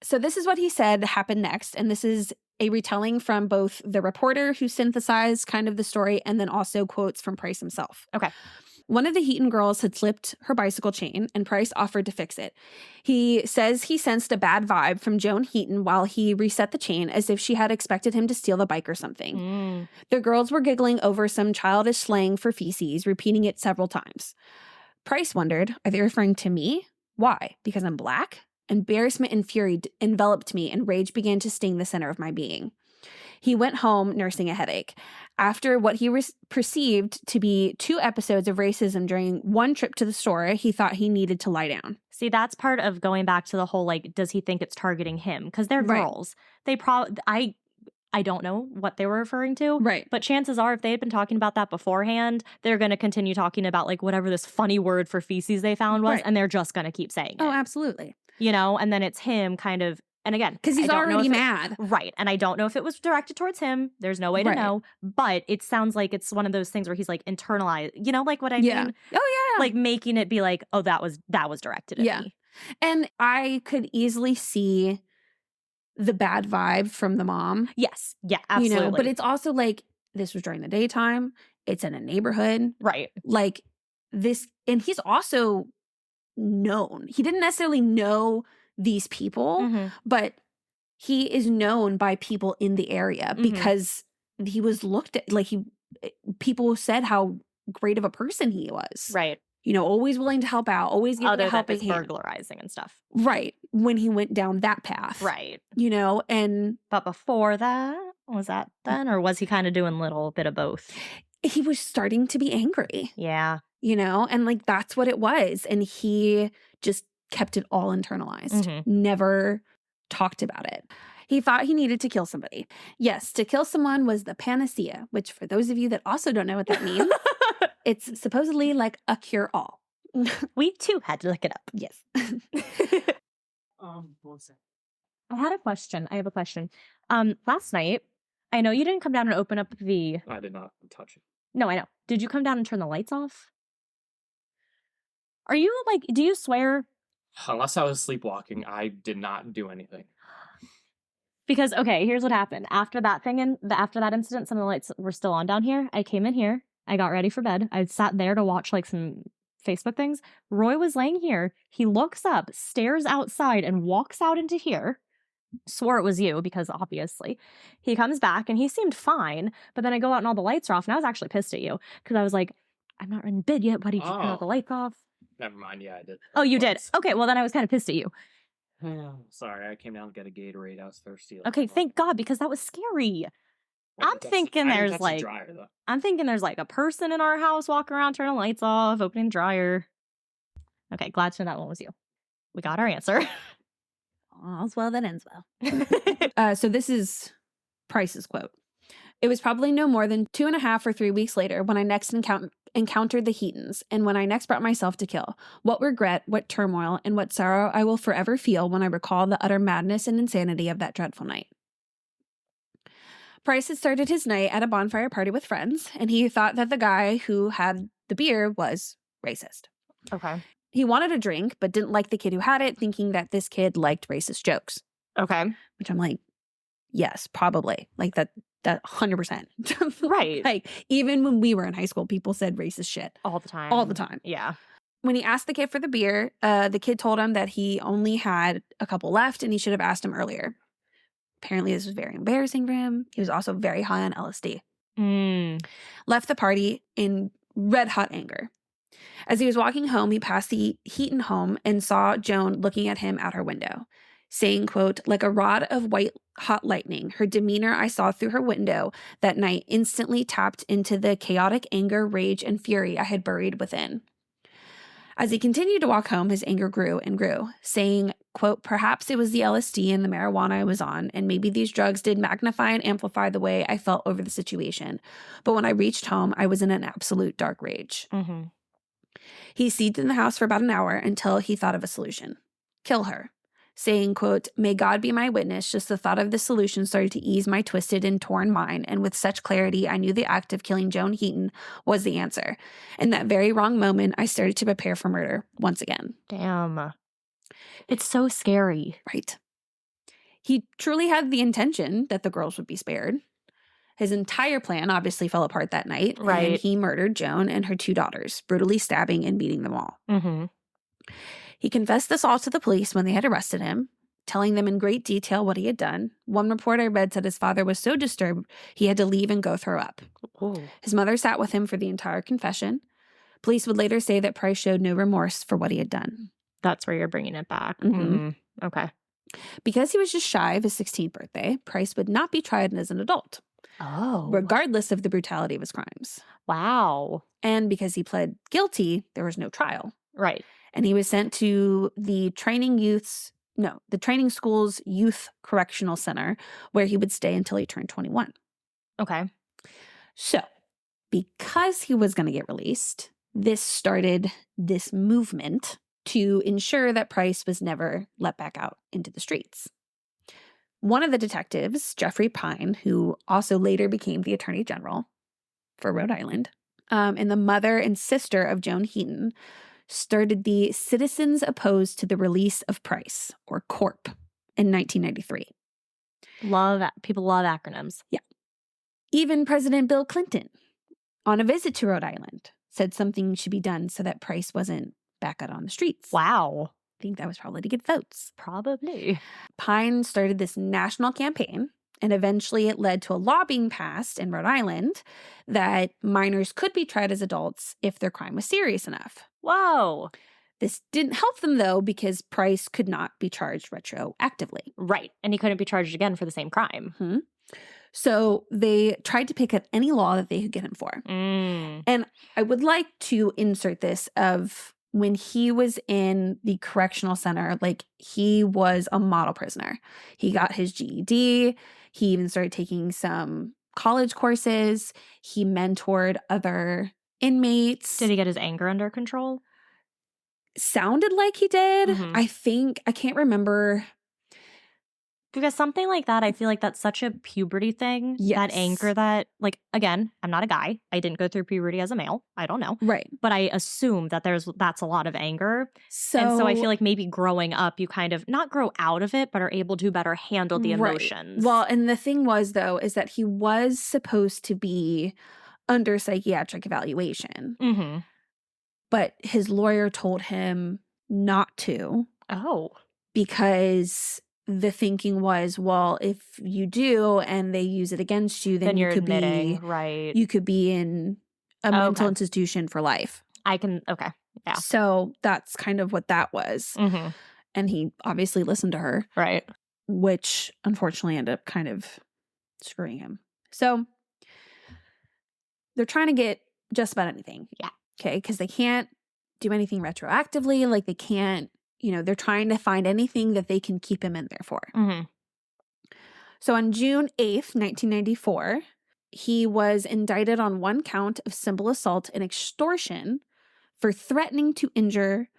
So this is what he said happened next. And this is a retelling from both the reporter who synthesized kind of the story and then also quotes from Price himself.
Okay.
One of the Heaton girls had slipped her bicycle chain and Price offered to fix it. He says he sensed a bad vibe from Joan Heaton while he reset the chain as if she had expected him to steal the bike or something. The girls were giggling over some childish slang for feces, repeating it several times. Price wondered, are they referring to me? Why? Because I'm black? Embarrassment and fury enveloped me, and rage began to sting the center of my being. He went home nursing a headache. After what he perceived to be 2 episodes of racism during one trip to the store, he thought he needed to lie down.
See, that's part of going back to the whole, like, does he think it's targeting him? Because they're
Right.
girls. They probably, I don't know what they were referring to.
Right.
But chances are, if they had been talking about that beforehand, they're going to continue talking about, like, whatever this funny word for feces they found was,
Right.
and they're just going to keep saying it.
Oh, absolutely.
You know, and then it's him kind of, and again,
Because he's already mad.
Right. And I don't know if it was directed towards him. There's no way to
Right.
know. But it sounds like it's one of those things where he's like internalized, you know, like what I
Yeah.
mean?
Oh, yeah.
Like making it be like, oh, that was directed at
Yeah.
me.
And I could easily see the bad vibe from the mom.
Yes. Yeah, absolutely.
You know, but it's also like, this was during the daytime. It's in a neighborhood.
right.
Like this, and he's also known. He didn't necessarily know these people,
Mhm.
but he is known by people in the area
Mhm.
because he was looked at, like people said how great of a person he was.
Right.
You know, always willing to help out, always giving
Other
a
than
helping
his
hand.
burglarizing and stuff.
Right. When he went down that path.
Right.
You know, and
But before that, was that then? Or was he kind of doing a little bit of both?
he was starting to be angry,
Yeah.
you know, and like that's what it was. And he just kept it all internalized,
Mhm.
never talked about it. He thought he needed to kill somebody. Yes, to kill someone was the panacea, which for those of you that also don't know what that means, it's supposedly like a cure-all.
We too had to look it up.
Yes.
One second.
I had a question. I have a question. Last night, I know you didn't come down and open up the.
I did not touch it.
No, I know. Did you come down and turn the lights off? Are you like? Do you swear?
Unless I was sleepwalking, I did not do anything.
Because okay, here's what happened. After that thing and after that incident, some of the lights were still on down here. I came in here. I got ready for bed. I sat there to watch like some Facebook things. Roy was laying here. He looks up, stares outside, and walks out into here. Swore it was you because obviously. He comes back and he seemed fine. But then I go out and all the lights are off, and I was actually pissed at you because I was like, I'm not in bed yet. Why did you turn all the lights off?
Never mind. Yeah, I did.
Oh, you did?
Once.
Okay, well then I was kind of pissed at you.
Sorry, I came down to get a Gatorade. I was thirsty.
Okay, thank God, because that was scary. I'm thinking there's like I'm thinking there's like a person in our house walking around, turning lights off, opening the dryer. Okay, glad to know that one was you. We got our answer.
All's well that ends well. So this is Price's quote. It was probably no more than 2.5 or 3 weeks later when I next encountered the Heatons, and when I next brought myself to kill. What regret, what turmoil, and what sorrow I will forever feel when I recall the utter madness and insanity of that dreadful night. Price had started his night at a bonfire party with friends, and he thought that the guy who had the beer was racist.
Okay.
He wanted a drink, but didn't like the kid who had it, thinking that this kid liked racist jokes.
Okay.
Which I'm like, yes, probably. Like that 100%.
Right.
Like even when we were in high school, people said racist shit.
All the time.
All the time.
Yeah.
When he asked the kid for the beer, the kid told him that he only had a couple left and he should have asked him earlier. Apparently this was very embarrassing for him. He was also very high on LSD. Left the party in red hot anger. As he was walking home, he passed the Heaton home and saw Joan looking at him out her window, saying, quote, like a rod of white hot lightning, her demeanor I saw through her window that night instantly tapped into the chaotic anger, rage, and fury I had buried within. As he continued to walk home, his anger grew and grew, saying, quote, perhaps it was the LSD and the marijuana I was on, and maybe these drugs did magnify and amplify the way I felt over the situation. But when I reached home, I was in an absolute dark rage.
Mm-hmm.
He seethed in the house for about an hour until he thought of a solution. Kill her. Saying, quote, may God be my witness, just the thought of this solution started to ease my twisted and torn mind, and with such clarity, I knew the act of killing Joan Heaton was the answer. In that very wrong moment, I started to prepare for murder once again.
Damn. It's so scary.
Right. He truly had the intention that the girls would be spared. His entire plan obviously fell apart that night,
right?
And he murdered Joan and her 2 daughters, brutally stabbing and beating them all.
Mm-hmm.
He confessed this all to the police when they had arrested him, telling them in great detail what he had done. One report I read said his father was so disturbed he had to leave and go throw up.
Ooh.
His mother sat with him for the entire confession, Police would later say that Price showed no remorse for what he had done.
That's where you're bringing it back.
Mhm.
Okay.
Because he was just shy of his 16th birthday, Price would not be tried as an adult,
Oh.
regardless of the brutality of his crimes.
Wow.
And because he pled guilty, there was no trial.
Right.
And he was sent to the training school's youth correctional center, where he would stay until he turned 21.
Okay.
So, because he was going to get released, this started this movement to ensure that Price was never let back out into the streets. One of the detectives, Jeffrey Pine, who also later became the Attorney General for Rhode Island, and the mother and sister of Joan Heaton, started the Citizens Opposed to the Release of Price, or CORP, in 1993.
People love acronyms.
Yeah. Even President Bill Clinton, on a visit to Rhode Island, said something should be done so that Price wasn't back out on the streets.
Wow.
I think that was probably to get votes.
Probably.
Pine started this national campaign, and eventually it led to a law being passed in Rhode Island that minors could be tried as adults if their crime was serious enough.
Whoa.
This didn't help them, though, because Price could not be charged retroactively.
Right. And he couldn't be charged again for the same crime.
Mm-hmm. So they tried to pick up any law that they could get him for. And I would like to insert this of when he was in the correctional center, like he was a model prisoner. He got his GED. He even started taking some college courses. He mentored other inmates.
Did he get his anger under control?
Sounded like he did.
Mhm.
I can't remember.
Because something like that, I feel like that's such a puberty thing.
Yes.
That anger that, like, again, I'm not a guy. I didn't go through puberty as a male. I don't know.
Right.
But I assume that that's a lot of anger.
So
I feel like maybe growing up, you kind of not grow out of it, but are able to better handle the emotions.
Well, and the thing was, though, is that he was supposed to be under psychiatric evaluation.
Mm-hmm.
But his lawyer told him not to.
Oh.
Because the thinking was, well, if you do and they use it against you, then
you're
you could
admitting, right?
You could be in a mental institution for life.
Okay. Yeah.
So that's kind of what that was.
Mm-hmm.
And he obviously listened to her.
Right.
Which unfortunately ended up kind of screwing him. So they're trying to get just about anything.
Yeah.
Okay. Because they can't do anything retroactively. Like they can't, they're trying to find anything that they can keep him in there for.
Mm-hmm.
So on June 8th, 1994, he was indicted on one count of simple assault and extortion for threatening to injure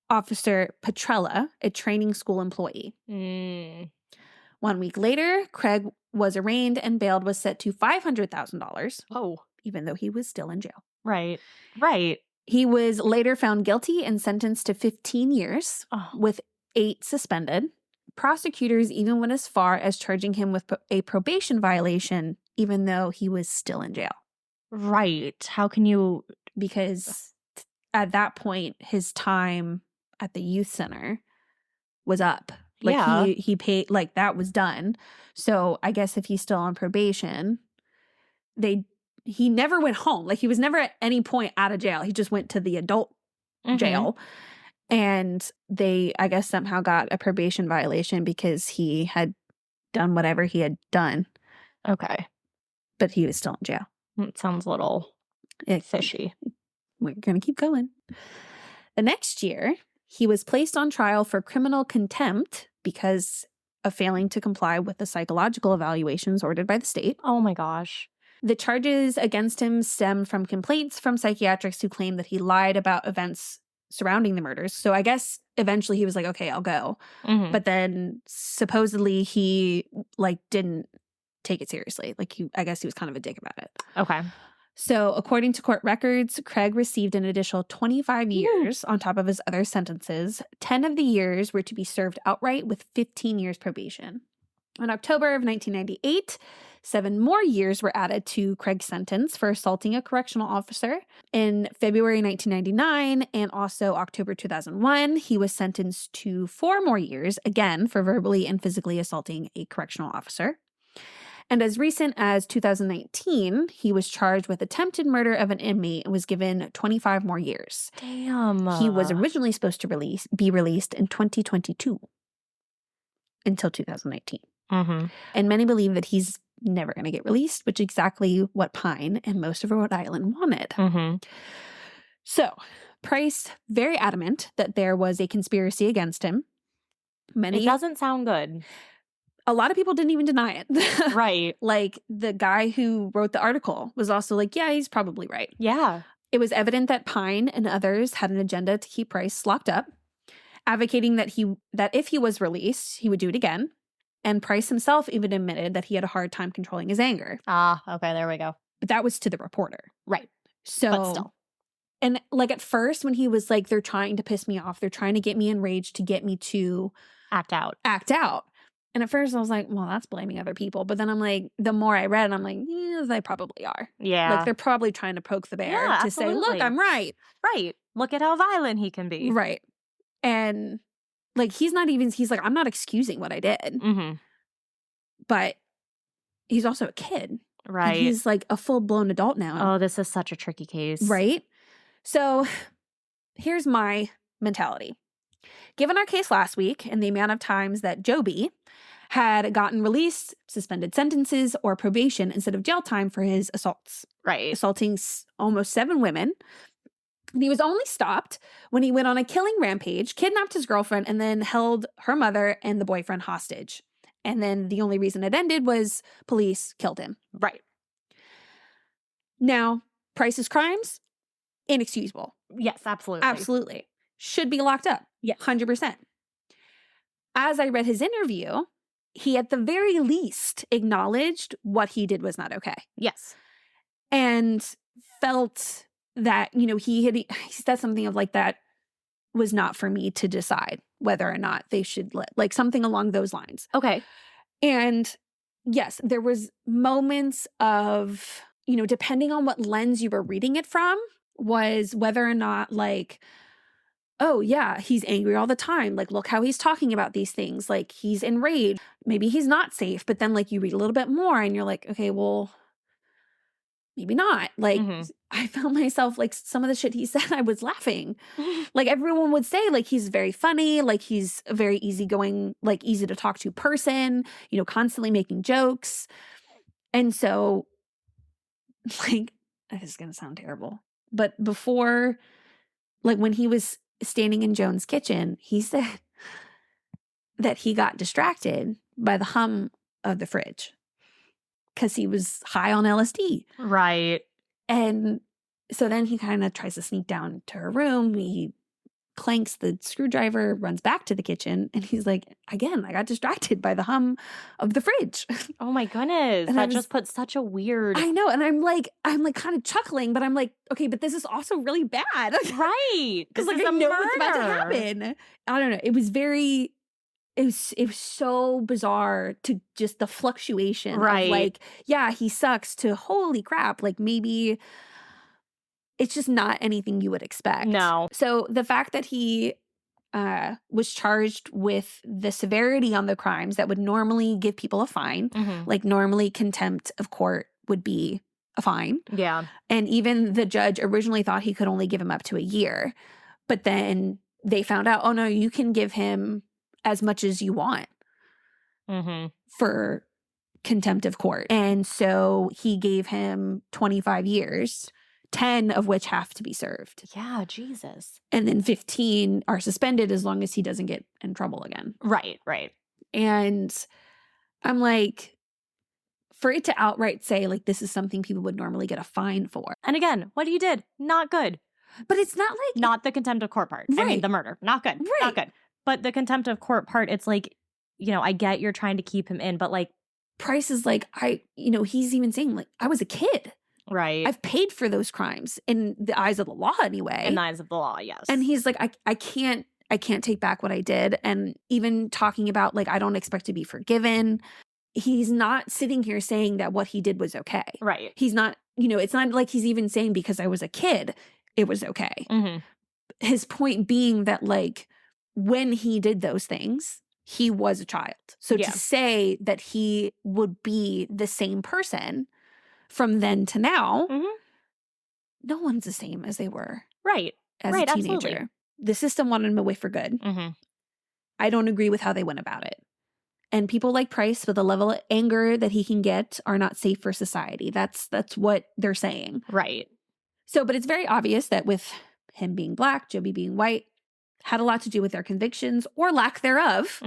Officer Petrella, a training school employee. 1 week later, Craig was arraigned and bail was set to $500,000.
Oh.
Even though he was still in jail.
Right.
He was later found guilty and sentenced to 15 years, with 8 suspended. Prosecutors even went as far as charging him with a probation violation, even though he was still in jail.
Right. How can you?
Because at that point, his time at the youth center was up. Like he paid, like that was done. So I guess if he's still on probation, he never went home. Like he was never at any point out of jail. He just went to the adult jail. And they, I guess, somehow got a probation violation because he had done whatever he had done.
Okay.
But he was still in jail.
It sounds a little fishy.
We're going to keep going. The next year, he was placed on trial for criminal contempt because of failing to comply with the psychological evaluations ordered by the state.
Oh my gosh.
The charges against him stem from complaints from psychiatrists who claimed that he lied about events surrounding the murders. So I guess eventually he was like, okay, I'll go.
Mm-hmm.
But then supposedly he didn't take it seriously. I guess he was kind of a dick about it.
Okay.
So according to court records, Craig received an additional 25 years on top of his other sentences. 10 of the years were to be served outright with 15 years probation. In October of 1998, 7 more years were added to Craig's sentence for assaulting a correctional officer. In February 1999 and also October 2001, he was sentenced to 4 more years, again for verbally and physically assaulting a correctional officer. And as recent as 2019, he was charged with attempted murder of an inmate and was given 25 more years.
Damn.
He was originally supposed to be released in 2022 until 2019.
Mm-hmm.
And many believe that he's never going to get released, which is exactly what Pine and most of Rhode Island wanted.
Mm-hmm.
So Price, very adamant that there was a conspiracy against him.
It doesn't sound good.
A lot of people didn't even deny it.
Right.
Like the guy who wrote the article was also like, yeah, he's probably right.
Yeah.
It was evident that Pine and others had an agenda to keep Price locked up, advocating that if he was released, he would do it again. And Price himself even admitted that he had a hard time controlling his anger.
Ah, okay, there we go.
But that was to the reporter.
Right.
So,
But still.
And like at first when he was like, they're trying to piss me off, they're trying to get me enraged to get me to
Act out.
And at first I was like, well, that's blaming other people. But then I'm like, the more I read, I'm like, yeah, they probably are.
Yeah.
Like they're probably trying to poke the bear
Yeah,
to say, look,
absolutely.
I'm right.
Right. Look at how violent he can be.
Right. And like, he's like, I'm not excusing what I did.
Mm-hmm.
But he's also a kid.
Right.
And he's like a full-blown adult now.
Oh, this is such a tricky case.
Right? So here's my mentality. Given our case last week and the amount of times that Joby had gotten released, suspended sentences, or probation instead of jail time for his assaults,
Right.
assaulting almost 7 women, and he was only stopped when he went on a killing rampage, kidnapped his girlfriend, and then held her mother and the boyfriend hostage. And then the only reason it ended was police killed him.
Right.
Now, Price's crimes, inexcusable.
Yes, absolutely.
Absolutely. Should be locked up.
Yes.
100%. As I read his interview, he at the very least acknowledged what he did was not okay.
Yes.
And felt that, he said something of like, that was not for me to decide whether or not they should like something along those lines.
Okay.
And yes, there was moments of, depending on what lens you were reading it from, was whether or not like, oh yeah, he's angry all the time. Like, look how he's talking about these things. Like he's enraged. Maybe he's not safe. But then like you read a little bit more and you're like, okay, well, maybe not. Like I felt myself like some of the shit he said, I was laughing. Like everyone would say like he's very funny, like he's a very easygoing, like easy to talk to person, constantly making jokes. And so like, this is going to sound terrible, but before, like when he was standing in Joan's kitchen, he said that he got distracted by the hum of the fridge because he was high on LSD.
Right.
And so then he kind of tries to sneak down to her room. He clanks the screwdriver, runs back to the kitchen, and he's like, again, I got distracted by the hum of the fridge.
Oh my goodness.
And
that just puts such a weird...
I know. And I'm like kind of chuckling, but I'm like, okay, but this is also really bad.
Right.
Because like I know what's about to happen. I don't know. It was so bizarre to just the fluctuation.
Right.
Of like, yeah, he sucks to holy crap. Like maybe it's just not anything you would expect.
No.
So the fact that he was charged with the severity on the crimes that would normally give people a fine, like normally contempt of court would be a fine.
Yeah.
And even the judge originally thought he could only give him up to a year. But then they found out, oh no, you can give him as much as you want for contempt of court. And so he gave him 25 years, 10 of which have to be served.
Yeah, Jesus.
And then 15 are suspended as long as he doesn't get in trouble again.
Right, right.
And I'm like, for it to outright say, like, this is something people would normally get a fine for.
And again, what he did, not good.
But it's not like...
Not the contempt of court part.
Right.
I mean, the murder. Not good.
Right.
Not good. But the contempt of court part, it's like, I get you're trying to keep him in, but like...
Price is like, he's even saying, like, I was a kid.
Right.
I've paid for those crimes in the eyes of the law anyway.
In the eyes of the law, yes.
And he's like, I can't take back what I did. And even talking about, like, I don't expect to be forgiven. He's not sitting here saying that what he did was okay.
Right.
He's not, it's not like he's even saying because I was a kid, it was okay.
Mm-hmm.
His point being that, like, when he did those things, he was a child. So
Yeah.
to say that he would be the same person from then to now, no one's the same as they were
Right.
as
Right,
a teenager.
absolutely.
The system wanted him away for good. I don't agree with how they went about it. And people like Price, with the level of anger that he can get, are not safe for society. That's what they're saying.
Right.
So, but it's very obvious that with him being black, Joby being white, had a lot to do with their convictions or lack thereof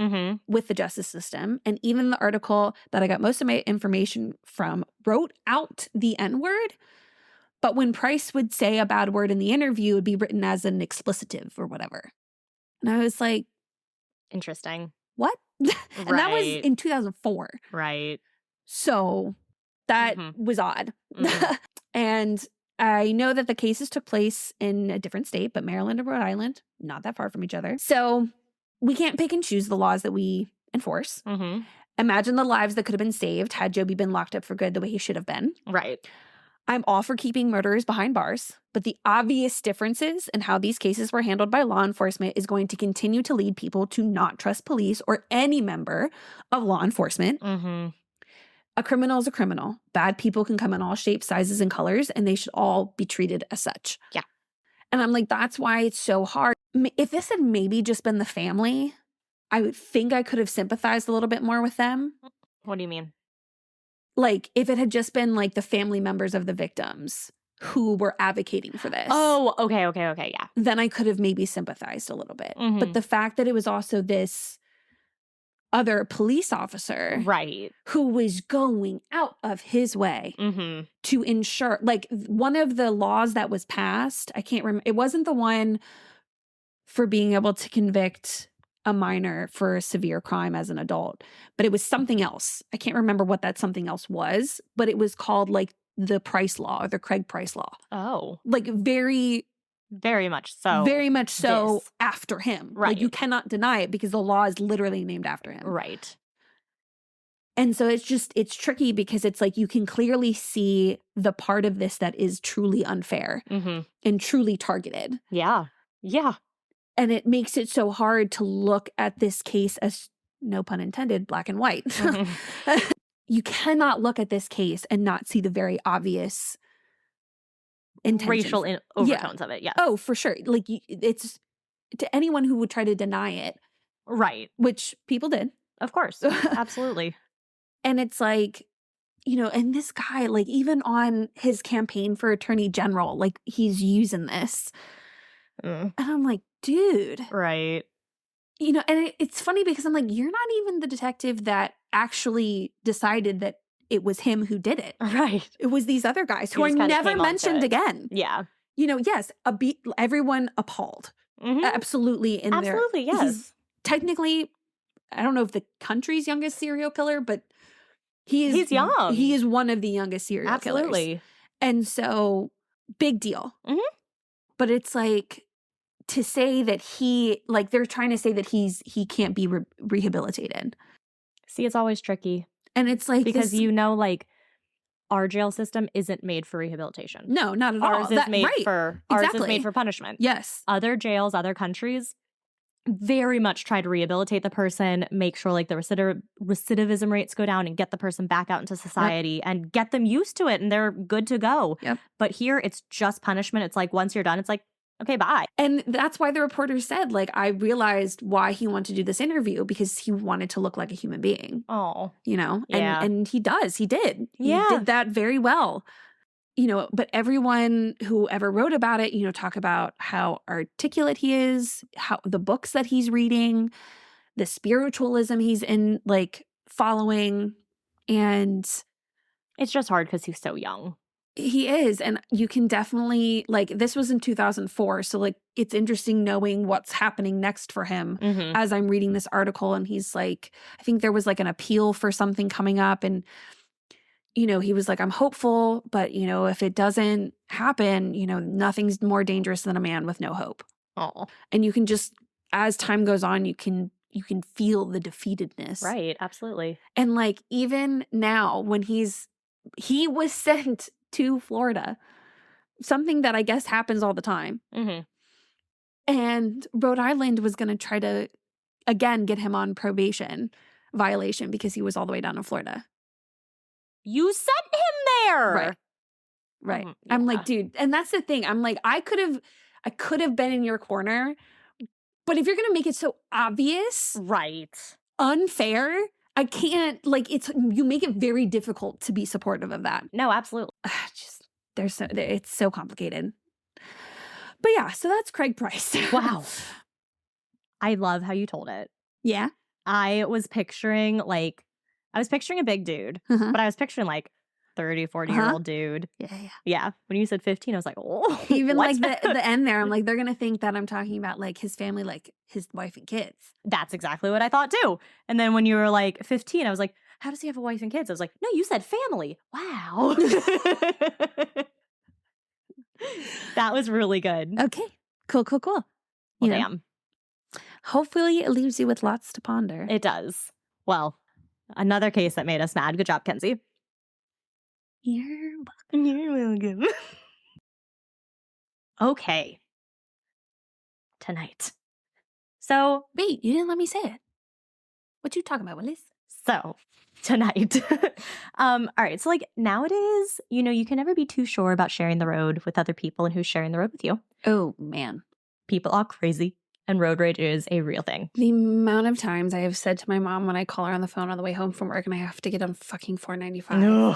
with the justice system. And even the article that I got most of my information from wrote out the N-word. But when Price would say a bad word in the interview, it would be written as an explicitive or whatever. And I was like,
Interesting.
what? And that was in 2004.
Right.
So that was odd. And I know that the cases took place in a different state, but Maryland and Rhode Island, not that far from each other. So we can't pick and choose the laws that we enforce. Imagine the lives that could have been saved had Joby been locked up for good the way he should have been.
Right.
I'm all for keeping murderers behind bars, but the obvious differences in how these cases were handled by law enforcement is going to continue to lead people to not trust police or any member of law enforcement. A criminal is a criminal. Bad people can come in all shapes, sizes, and colors, and they should all be treated as such.
Yeah.
And I'm like, that's why it's so hard. If this had maybe just been the family, I would think I could have sympathized a little bit more with them.
What do you mean?
Like, if it had just been like the family members of the victims who were advocating for this.
Oh, okay, yeah.
Then I could have maybe sympathized a little bit. But the fact that it was also this other police officer,
right,
who was going out of his way to ensure, like, one of the laws that was passed, I can't remember, it wasn't the one for being able to convict a minor for a severe crime as an adult, but it was something else. I can't remember what that something else was, but it was called like the Price Law or the Craig Price Law.
Oh.
Like very
much so.
Very much so
this.
After him.
Right.
Like you cannot deny it because the law is literally named after him.
Right.
And so it's tricky because it's like you can clearly see the part of this that is truly unfair and truly targeted.
Yeah. Yeah.
And it makes it so hard to look at this case as, no pun intended, black and white. You cannot look at this case and not see the very obvious
racial overtones of it. Yes.
Oh, for sure. Like it's to anyone who would try to deny it.
Right.
Which people did.
Of course. Absolutely.
And it's like, you know, and this guy, like even on his campaign for attorney general, like he's using this. And I'm like, dude.
Right.
You know, and it's funny because I'm like, you're not even the detective that actually decided that it was him who did it.
Right.
It was these other guys who are never mentioned again.
Yeah.
You know, yes, everyone appalled. Absolutely.
Absolutely, yes.
He's technically, I don't know if the country's youngest serial killer, but he's
young.
He is one of the youngest serial killers.
Absolutely.
And so, big deal. But it's like, to say that they're trying to say that he can't be rehabilitated. See,
it's always tricky.
And it's like,
because like our jail system isn't made for rehabilitation.
No, not at all.
Ours is made for punishment.
Yes.
Other jails, other countries very much try to rehabilitate the person, make sure like the recidivism rates go down and get the person back out into society and get them used to it and they're good to go.
Yep.
But here it's just punishment. It's like once you're done, it's like, okay, bye.
And that's why the reporter said, like, I realized why he wanted to do this interview because he wanted to look like a human being.
Oh.
You know?
Yeah.
And he does. He did.
Yeah.
He did that very well. You know, but everyone who ever wrote about it, you know, talk about how articulate he is, how the books that he's reading, the spiritualism he's in, like, following. And
it's just hard because he's so young.
He is. And you can definitely, like, this was in 2004. So, like, it's interesting knowing what's happening next for him as I'm reading this article. And he's like, I think there was like an appeal for something coming up. And, you know, he was like, I'm hopeful, but, you know, if it doesn't happen, you know, nothing's more dangerous than a man with no hope.
Oh.
And you can just, as time goes on, you can feel the defeatedness.
Right. Absolutely.
And like, even now when he was sent to Florida, something that I guess happens all the time. And Rhode Island was going to try to again get him on probation violation because he was all the way down in Florida.
You sent him there.
Right.
Yeah.
I'm like, dude, and that's the thing. I'm like, I could have been in your corner, but if you're gonna make it so obvious,
Right.
unfair, I can't, like, you make it very difficult to be supportive of that.
No, absolutely.
It's so complicated. But yeah, so that's Craig Price.
Wow. I love how you told it.
Yeah.
I was picturing a big dude,
Uh-huh.
but I was picturing like 30, 40-year-old dude.
Yeah.
Yeah. When you said 15, I was like, oh.
Even
what?
like the end there, I'm like, they're gonna think that I'm talking about like his family, like his wife and kids.
That's exactly what I thought too. And then when you were like 15, I was like, how does he have a wife and kids? I was like, no, you said family. Wow. That was really good.
Okay. Cool.
Well,
You know,
damn.
hopefully it leaves you with lots to ponder.
It does. Well, another case that made us mad. Good job, Kenzie.
You're
You're welcome. Okay. Tonight. So,
Wait, you didn't let me say it. What you talking about, Willis?
tonight. All right. So like nowadays, you can never be too sure about sharing the road with other people and who's sharing the road with you.
Oh, man.
People are crazy and road rage is a real thing.
The amount of times I have said to my mom when I call her on the phone on the way home from work and I have to get on fucking 495.
No.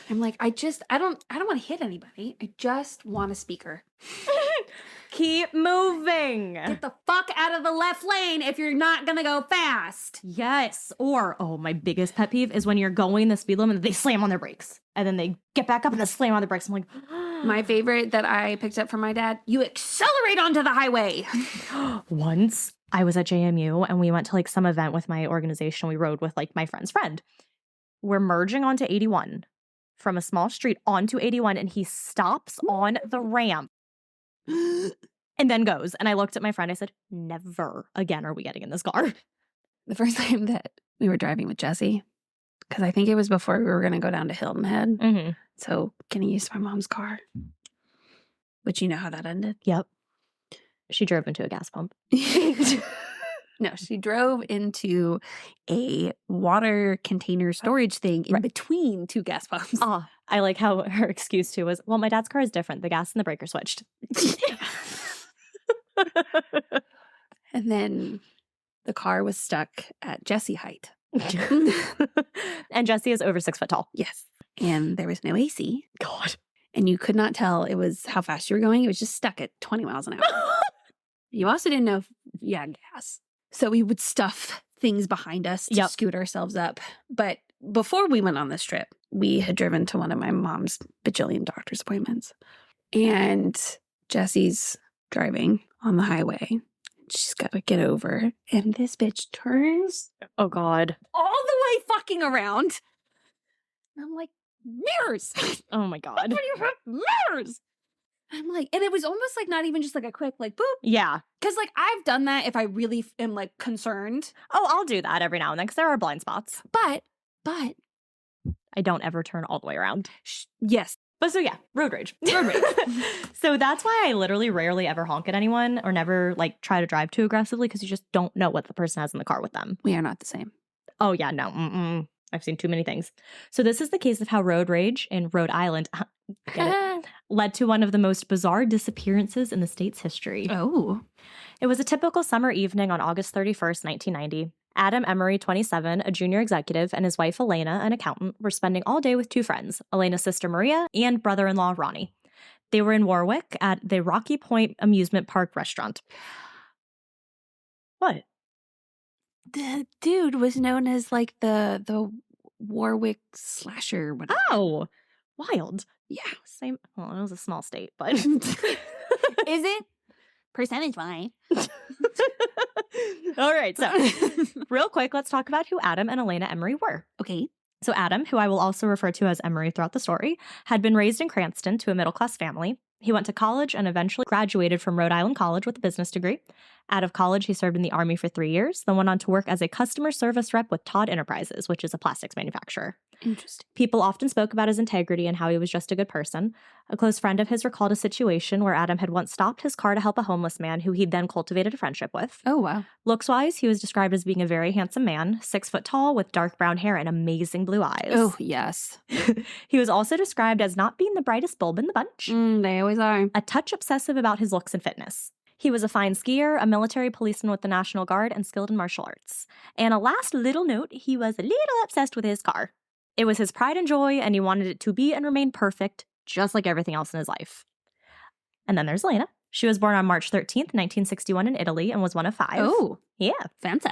I'm like, I don't want to hit anybody. I just want a speaker.
Keep moving.
Get the fuck out of the left lane if you're not gonna go fast.
Yes. Or, my biggest pet peeve is when you're going the speed limit and they slam on their brakes. And then they get back up and they slam on their brakes. I'm like,
My favorite that I picked up from my dad, you accelerate onto the highway.
Once I was at JMU and we went to like some event with my organization. We rode with like my friend's friend. We're merging onto 81 from a small street onto 81 and he stops on the ramp and then goes. And I looked at my friend. I said, never again are we getting in this car.
The first time that we were driving with Jesse, because I think it was before we were going to go down to Hilton Head.
Mm-hmm.
So getting used to my mom's car. But you know how that ended?
Yep. She drove into a gas pump.
No, she drove into a water container storage thing in between two gas pumps.
Oh, I like how her excuse too was, well, my dad's car is different. The gas and the brake are switched.
And then the car was stuck at Jesse height.
And Jesse is over 6 foot tall.
Yes. And there was no AC.
God.
And you could not tell it was how fast you were going. It was just stuck at 20 miles an hour. You also didn't know if you had gas. So we would stuff things behind us to scoot ourselves up. But before we went on this trip, we had driven to one of my mom's bajillion doctor's appointments. And Jesse's driving on the highway. She's got to get over. And this bitch turns
Oh, God.
all the way fucking around. And I'm like, mirrors.
Oh, my God.
What do you have mirrors? I'm like, and it was almost like not even just like a quick like boop.
Yeah.
Because like I've done that if I really am like concerned.
Oh, I'll do that every now and then because there are blind spots.
But
I don't ever turn all the way around.
yes.
But so yeah, road rage.
Road rage.
So that's why I literally rarely ever honk at anyone or never like try to drive too aggressively because you just don't know what the person has in the car with them.
We are not the same.
Oh yeah, no. Mm-mm. I've seen too many things. So this is the case of how road rage in Rhode Island led to one of the most bizarre disappearances in the state's history.
Oh.
It was a typical summer evening on August 31st, 1990. Adam Emery, 27, a junior executive, and his wife Elena, an accountant, were spending all day with two friends, Elena's sister Maria and brother-in-law Ronnie. They were in Warwick at the Rocky Point Amusement Park restaurant. What?
The dude was known as like the Warwick slasher. Whatever.
Oh, wild.
Yeah.
Same. Well, it was a small state, but.
Is it? Percentage-wise.
All right. So real quick, let's talk about who Adam and Elena Emery were.
Okay.
So Adam, who I will also refer to as Emery throughout the story, had been raised in Cranston to a middle-class family. He went to college and eventually graduated from Rhode Island College with a business degree. Out of college, he served in the Army for 3 years, then went on to work as a customer service rep with Todd Enterprises, which is a plastics manufacturer.
Interesting.
People often spoke about his integrity and how he was just a good person. A close friend of his recalled a situation where Adam had once stopped his car to help a homeless man who he'd then cultivated a friendship with.
Oh, wow.
Looks-wise, he was described as being a very handsome man, 6 foot tall, with dark brown hair and amazing blue eyes.
Oh, yes.
He was also described as not being the brightest bulb in the bunch.
They always are.
A touch obsessive about his looks and fitness. He was a fine skier, a military policeman with the National Guard, and skilled in martial arts. And a last little note, he was a little obsessed with his car. It was his pride and joy, and he wanted it to be and remain perfect, just like everything else in his life. And then there's Elena. She was born on March 13th, 1961 in Italy, and was one of 5.
Oh.
Yeah.
Fancy.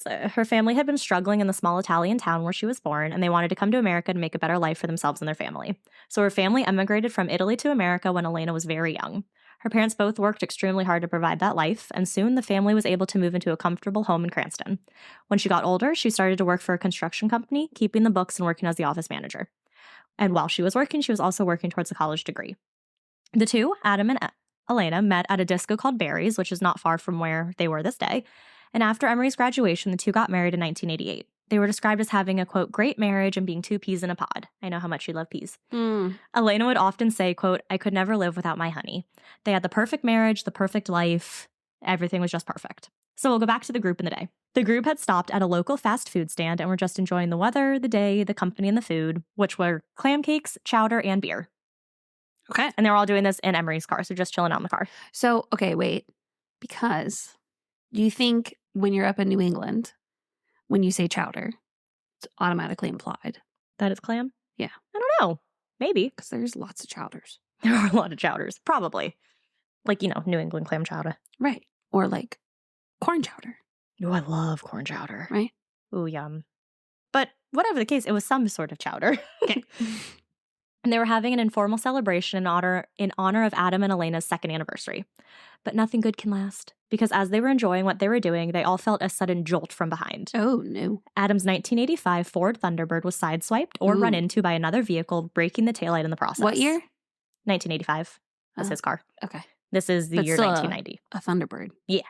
Her family had been struggling in the small Italian town where she was born, and they wanted to come to America to make a better life for themselves and their family. So her family emigrated from Italy to America when Elena was very young. Her parents both worked extremely hard to provide that life, and soon the family was able to move into a comfortable home in Cranston. When she got older, she started to work for a construction company, keeping the books and working as the office manager. And while she was working, she was also working towards a college degree. The two, Adam and Elena, met at a disco called Barry's, which is not far from where they were this day. And after Emery's graduation, the two got married in 1988. They were described as having a, quote, great marriage and being 2 peas in a pod. I know how much you love peas. Elena would often say, quote, I could never live without my honey. They had the perfect marriage, the perfect life. Everything was just perfect. So we'll go back to the group in the day. The group had stopped at a local fast food stand and were just enjoying the weather, the day, the company, and the food, which were clam cakes, chowder, and beer.
Okay.
And they were all doing this in Emery's car, so just chilling out in the car.
So, okay, wait. Because do you think when you're up in New England, when you say chowder, it's automatically implied?
That is clam?
Yeah.
I don't know. Maybe.
Because there's lots of chowders.
There are a lot of chowders. Probably. Like, New England clam chowder.
Right. Or like corn chowder.
Oh, I love corn chowder.
Right?
Ooh, yum. But whatever the case, it was some sort of chowder.
Okay.
And they were having an informal celebration in honor of Adam and Elena's 2nd anniversary. But nothing good can last, because as they were enjoying what they were doing, they all felt a sudden jolt from behind.
Oh, no.
Adam's 1985 Ford Thunderbird was sideswiped or run into by another vehicle, breaking the taillight in the process.
What year?
1985. That's his car.
Okay.
This is the
But
year
still
1990.
A Thunderbird.
Yeah.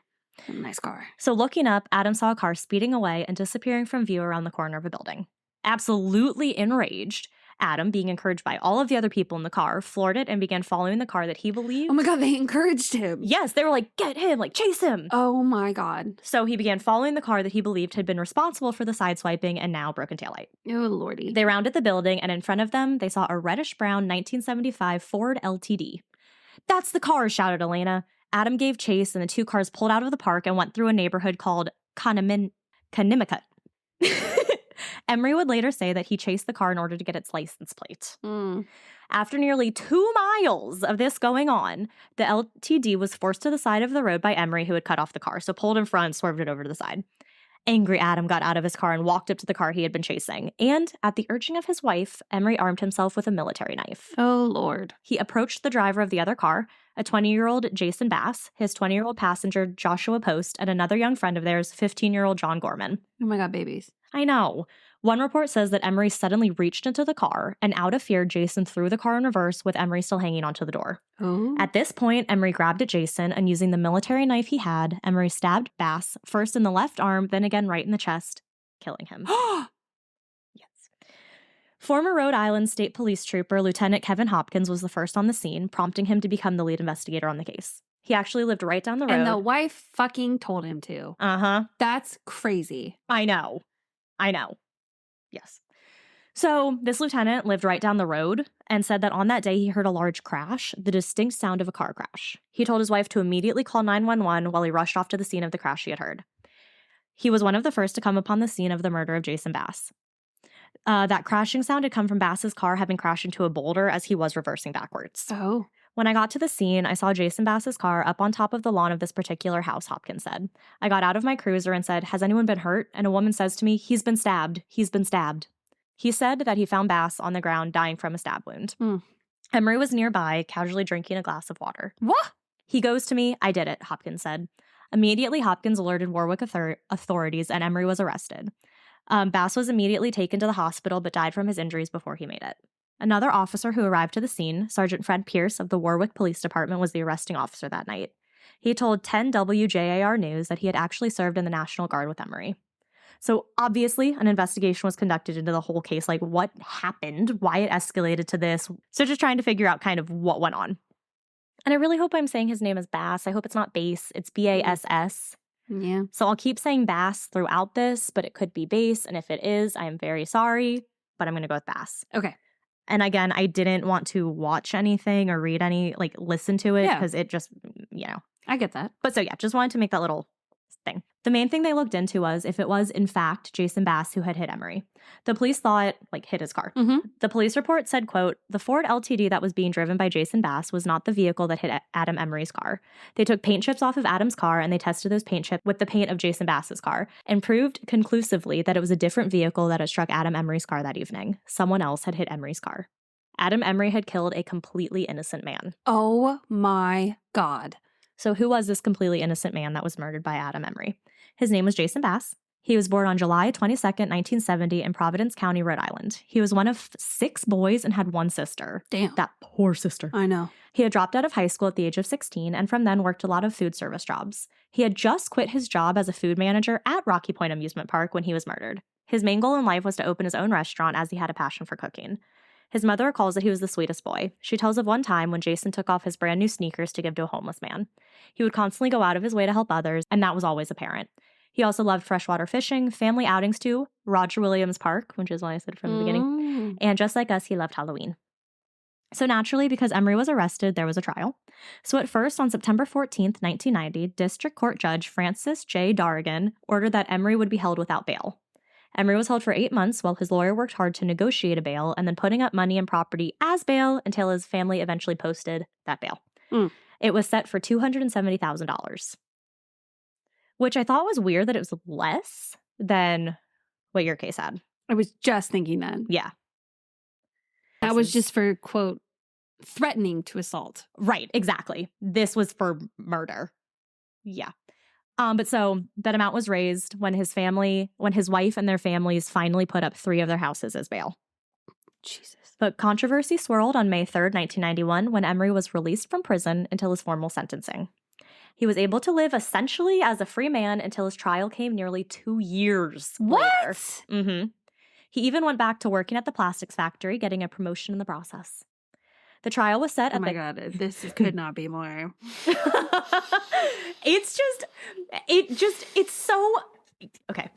Nice car.
So looking up, Adam saw a car speeding away and disappearing from view around the corner of a building. Absolutely enraged, Adam, being encouraged by all of the other people in the car, floored it and began following the car that he believed.
Oh my God, they encouraged him.
Yes, they were like, get him, like chase him.
Oh my God.
So he began following the car that he believed had been responsible for the sideswiping and now broken taillight.
Oh, Lordy.
They rounded the building, and in front of them, they saw a reddish-brown 1975 Ford LTD. That's the car, shouted Elena. Adam gave chase, and the 2 cars pulled out of the park and went through a neighborhood called Conimicut. Emery would later say that he chased the car in order to get its license plate. After nearly 2 miles of this going on, the LTD was forced to the side of the road by Emery, who had cut off the car, so pulled in front and swerved it over to the side. Angry Adam got out of his car and walked up to the car he had been chasing, and, at the urging of his wife, Emery armed himself with a military knife.
Oh, Lord.
He approached the driver of the other car, a 20-year-old Jason Bass, his 20-year-old passenger Joshua Post, and another young friend of theirs, 15-year-old John Gorman.
Oh my God, babies.
I know. One report says that Emery suddenly reached into the car, and out of fear, Jason threw the car in reverse with Emery still hanging onto the door.
Oh.
At this point, Emery grabbed at Jason, and using the military knife he had, Emery stabbed Bass, first in the left arm, then again right in the chest, killing him. Yes. Former Rhode Island State Police Trooper Lieutenant Kevin Hopkins was the first on the scene, prompting him to become the lead investigator on the case. He actually lived right down the road.
And the wife fucking told him to.
Uh-huh.
That's crazy.
I know. Yes. So this lieutenant lived right down the road and said that on that day he heard a large crash, the distinct sound of a car crash. He told his wife to immediately call 911 while he rushed off to the scene of the crash he had heard. He was one of the first to come upon the scene of the murder of Jason Bass. That crashing sound had come from Bass's car having crashed into a boulder as he was reversing backwards.
Oh.
When I got to the scene, I saw Jason Bass's car up on top of the lawn of this particular house, Hopkins said. I got out of my cruiser and said, has anyone been hurt? And a woman says to me, he's been stabbed. He's been stabbed. He said that he found Bass on the ground dying from a stab wound. Emery was nearby, casually drinking a glass of water.
What?
He goes to me, I did it, Hopkins said. Immediately, Hopkins alerted Warwick authorities and Emery was arrested. Bass was immediately taken to the hospital but died from his injuries before he made it. Another officer who arrived to the scene, Sergeant Fred Pierce of the Warwick Police Department, was the arresting officer that night. He told 10 WJAR News that he had actually served in the National Guard with Emery. So obviously an investigation was conducted into the whole case, like what happened, why it escalated to this. So just trying to figure out kind of what went on. And I really hope I'm saying his name is Bass. I hope it's not Bass. It's Bass.
Yeah.
So I'll keep saying Bass throughout this, but it could be Bass. And if it is, I am very sorry, but I'm going to go with Bass.
Okay.
And again, I didn't want to watch anything or read any, like listen to it because it just,
I get that.
But so yeah, just wanted to make that little thing. The main thing they looked into was if it was, in fact, Jason Bass who had hit Emery. The police thought, hit his car.
Mm-hmm.
The police report said, quote, the Ford LTD that was being driven by Jason Bass was not the vehicle that hit Adam Emery's car. They took paint chips off of Adam's car and they tested those paint chips with the paint of Jason Bass's car and proved conclusively that it was a different vehicle that had struck Adam Emery's car that evening. Someone else had hit Emery's car. Adam Emery had killed a completely innocent man.
Oh my God.
So who was this completely innocent man that was murdered by Adam Emery? His name was Jason Bass. He was born on July 22nd, 1970 in Providence County, Rhode Island. He was one of 6 boys and had 1 sister.
Damn.
That poor sister.
I know.
He had dropped out of high school at the age of 16 and from then worked a lot of food service jobs. He had just quit his job as a food manager at Rocky Point Amusement Park when he was murdered. His main goal in life was to open his own restaurant as he had a passion for cooking. His mother recalls that he was the sweetest boy. She tells of one time when Jason took off his brand new sneakers to give to a homeless man. He would constantly go out of his way to help others, and that was always apparent. He also loved freshwater fishing, family outings to Roger Williams Park, which is what I said from the beginning, and just like us, he loved Halloween. So naturally, because Emery was arrested, there was a trial. So at first, on September 14th, 1990, District Court Judge Francis J. Darrigan ordered that Emery would be held without bail. Emery was held for 8 months while his lawyer worked hard to negotiate a bail and then putting up money and property as bail until his family eventually posted that bail. It was set for $270,000, which I thought was weird that it was less than what your case had.
I was just thinking that.
Yeah.
That was just for, quote, threatening to assault.
Right, exactly. This was for murder. Yeah. But so that amount was raised when his wife and their families finally put up 3 of their houses as bail.
Jesus.
But controversy swirled on May 3rd, 1991, when Emery was released from prison until his formal sentencing. He was able to live essentially as a free man until his trial came nearly 2 years later.
What?
He even went back to working at the plastics factory, getting a promotion in the process. The trial was set at
my God, this could not be more.
It's so... Okay.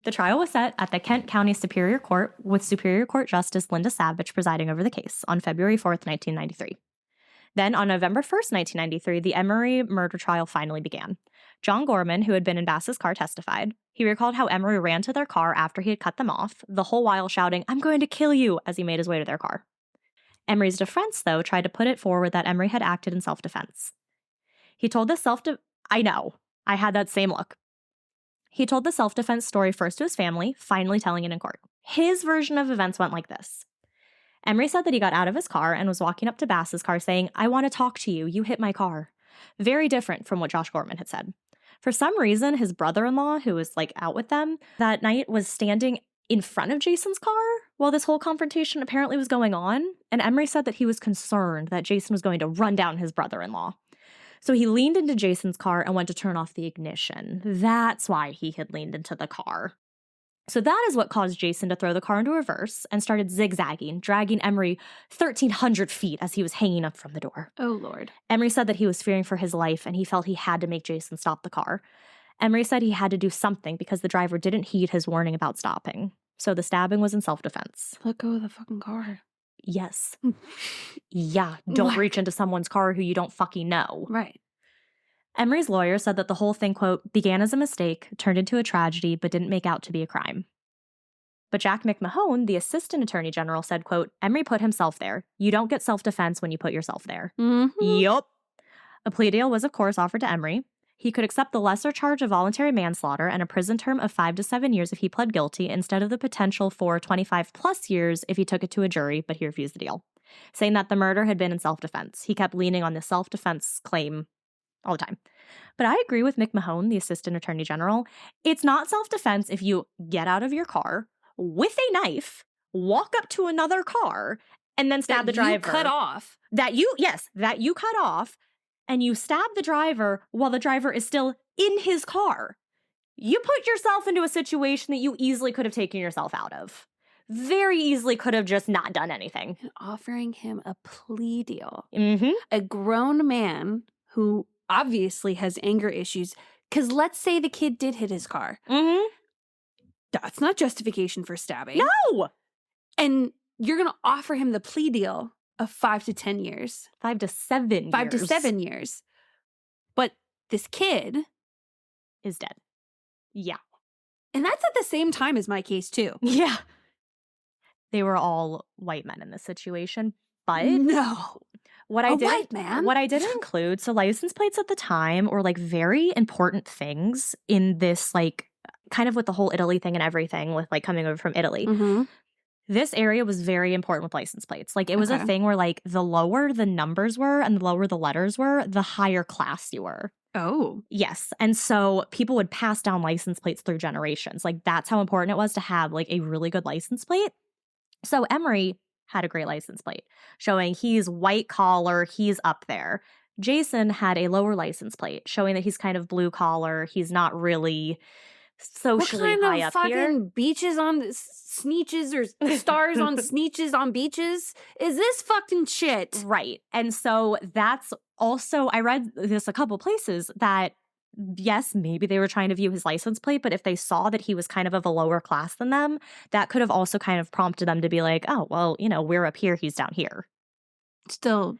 The trial was set at the Kent County Superior Court with Superior Court Justice Linda Savage presiding over the case on February 4th, 1993. Then on November 1st, 1993, the Emery murder trial finally began. John Gorman, who had been in Bass's car, testified. He recalled how Emery ran to their car after he had cut them off, the whole while shouting, "I'm going to kill you," as he made his way to their car. Emery's defense, though, tried to put it forward that Emery had acted in self-defense. He told the I know. I had that same look. He told the self-defense story first to his family, finally telling it in court. His version of events went like this. Emery said that he got out of his car and was walking up to Bass's car saying, "I want to talk to you. You hit my car." Very different from what Josh Gorman had said. For some reason, his brother-in-law, who was out with them that night, was standing in front of Jason's car while this whole confrontation apparently was going on. And Emery said that he was concerned that Jason was going to run down his brother-in-law. So he leaned into Jason's car and went to turn off the ignition. That's why he had leaned into the car. So that is what caused Jason to throw the car into reverse and started zigzagging, dragging Emery 1,300 feet as he was hanging up from the door.
Oh, Lord.
Emery said that he was fearing for his life and he felt he had to make Jason stop the car. Emery said he had to do something because the driver didn't heed his warning about stopping. So the stabbing was in self-defense.
Let go of the fucking car.
Yes. Yeah, don't reach into someone's car who you don't fucking know.
Right.
Emery's lawyer said that the whole thing, quote, began as a mistake, turned into a tragedy, but didn't make out to be a crime. But Jack McMahon, the assistant attorney general, said, quote, Emery put himself there. You don't get self-defense when you put yourself there.
Mm-hmm.
Yup. A plea deal was, of course, offered to Emery. He could accept the lesser charge of voluntary manslaughter and a prison term of 5 to 7 years if he pled guilty, instead of the potential for 25 plus years if he took it to a jury, but he refused the deal, saying that the murder had been in self-defense. He kept leaning on the self-defense claim all the time. But I agree with McMahon, the assistant attorney general. It's not self-defense if you get out of your car with a knife, walk up to another car, and then stab the driver.
You cut off.
That you cut off, and you stab the driver while the driver is still in his car. You put yourself into a situation that you easily could have taken yourself out of. Very easily could have just not done anything.
And offering him a plea deal.
Mm-hmm.
A grown man who obviously has anger issues. Because let's say the kid did hit his car.
Mm-hmm.
That's not justification for stabbing.
No!
And you're going to offer him the plea deal of 5 to 10 years.
5 to 7
5 to 7 years. But this kid
is dead. Yeah.
And that's at the same time as my case, too.
Yeah. They were all white men in this situation, but
no.
What I didn't include, so license plates at the time were like very important things in this, like, kind of with the whole Italy thing and everything with like coming over from Italy.
Mm-hmm.
This area was very important with license plates. Like, it was a thing where like the lower the numbers were and the lower the letters were, the higher class you were.
Oh.
Yes. And so people would pass down license plates through generations. Like, that's how important it was to have like a really good license plate. So Emery had a great license plate showing he's white collar, he's up there. Jason had a lower license plate showing that he's kind of blue collar, he's not really socially high up here.
What kind of fucking beaches on sneeches or stars on sneeches on beaches is this fucking shit?
Right. And so that's also, I read this a couple places that yes, maybe they were trying to view his license plate, but if they saw that he was kind of a lower class than them, that could have also kind of prompted them to be like, oh, well, you know, we're up here, he's down here.
Still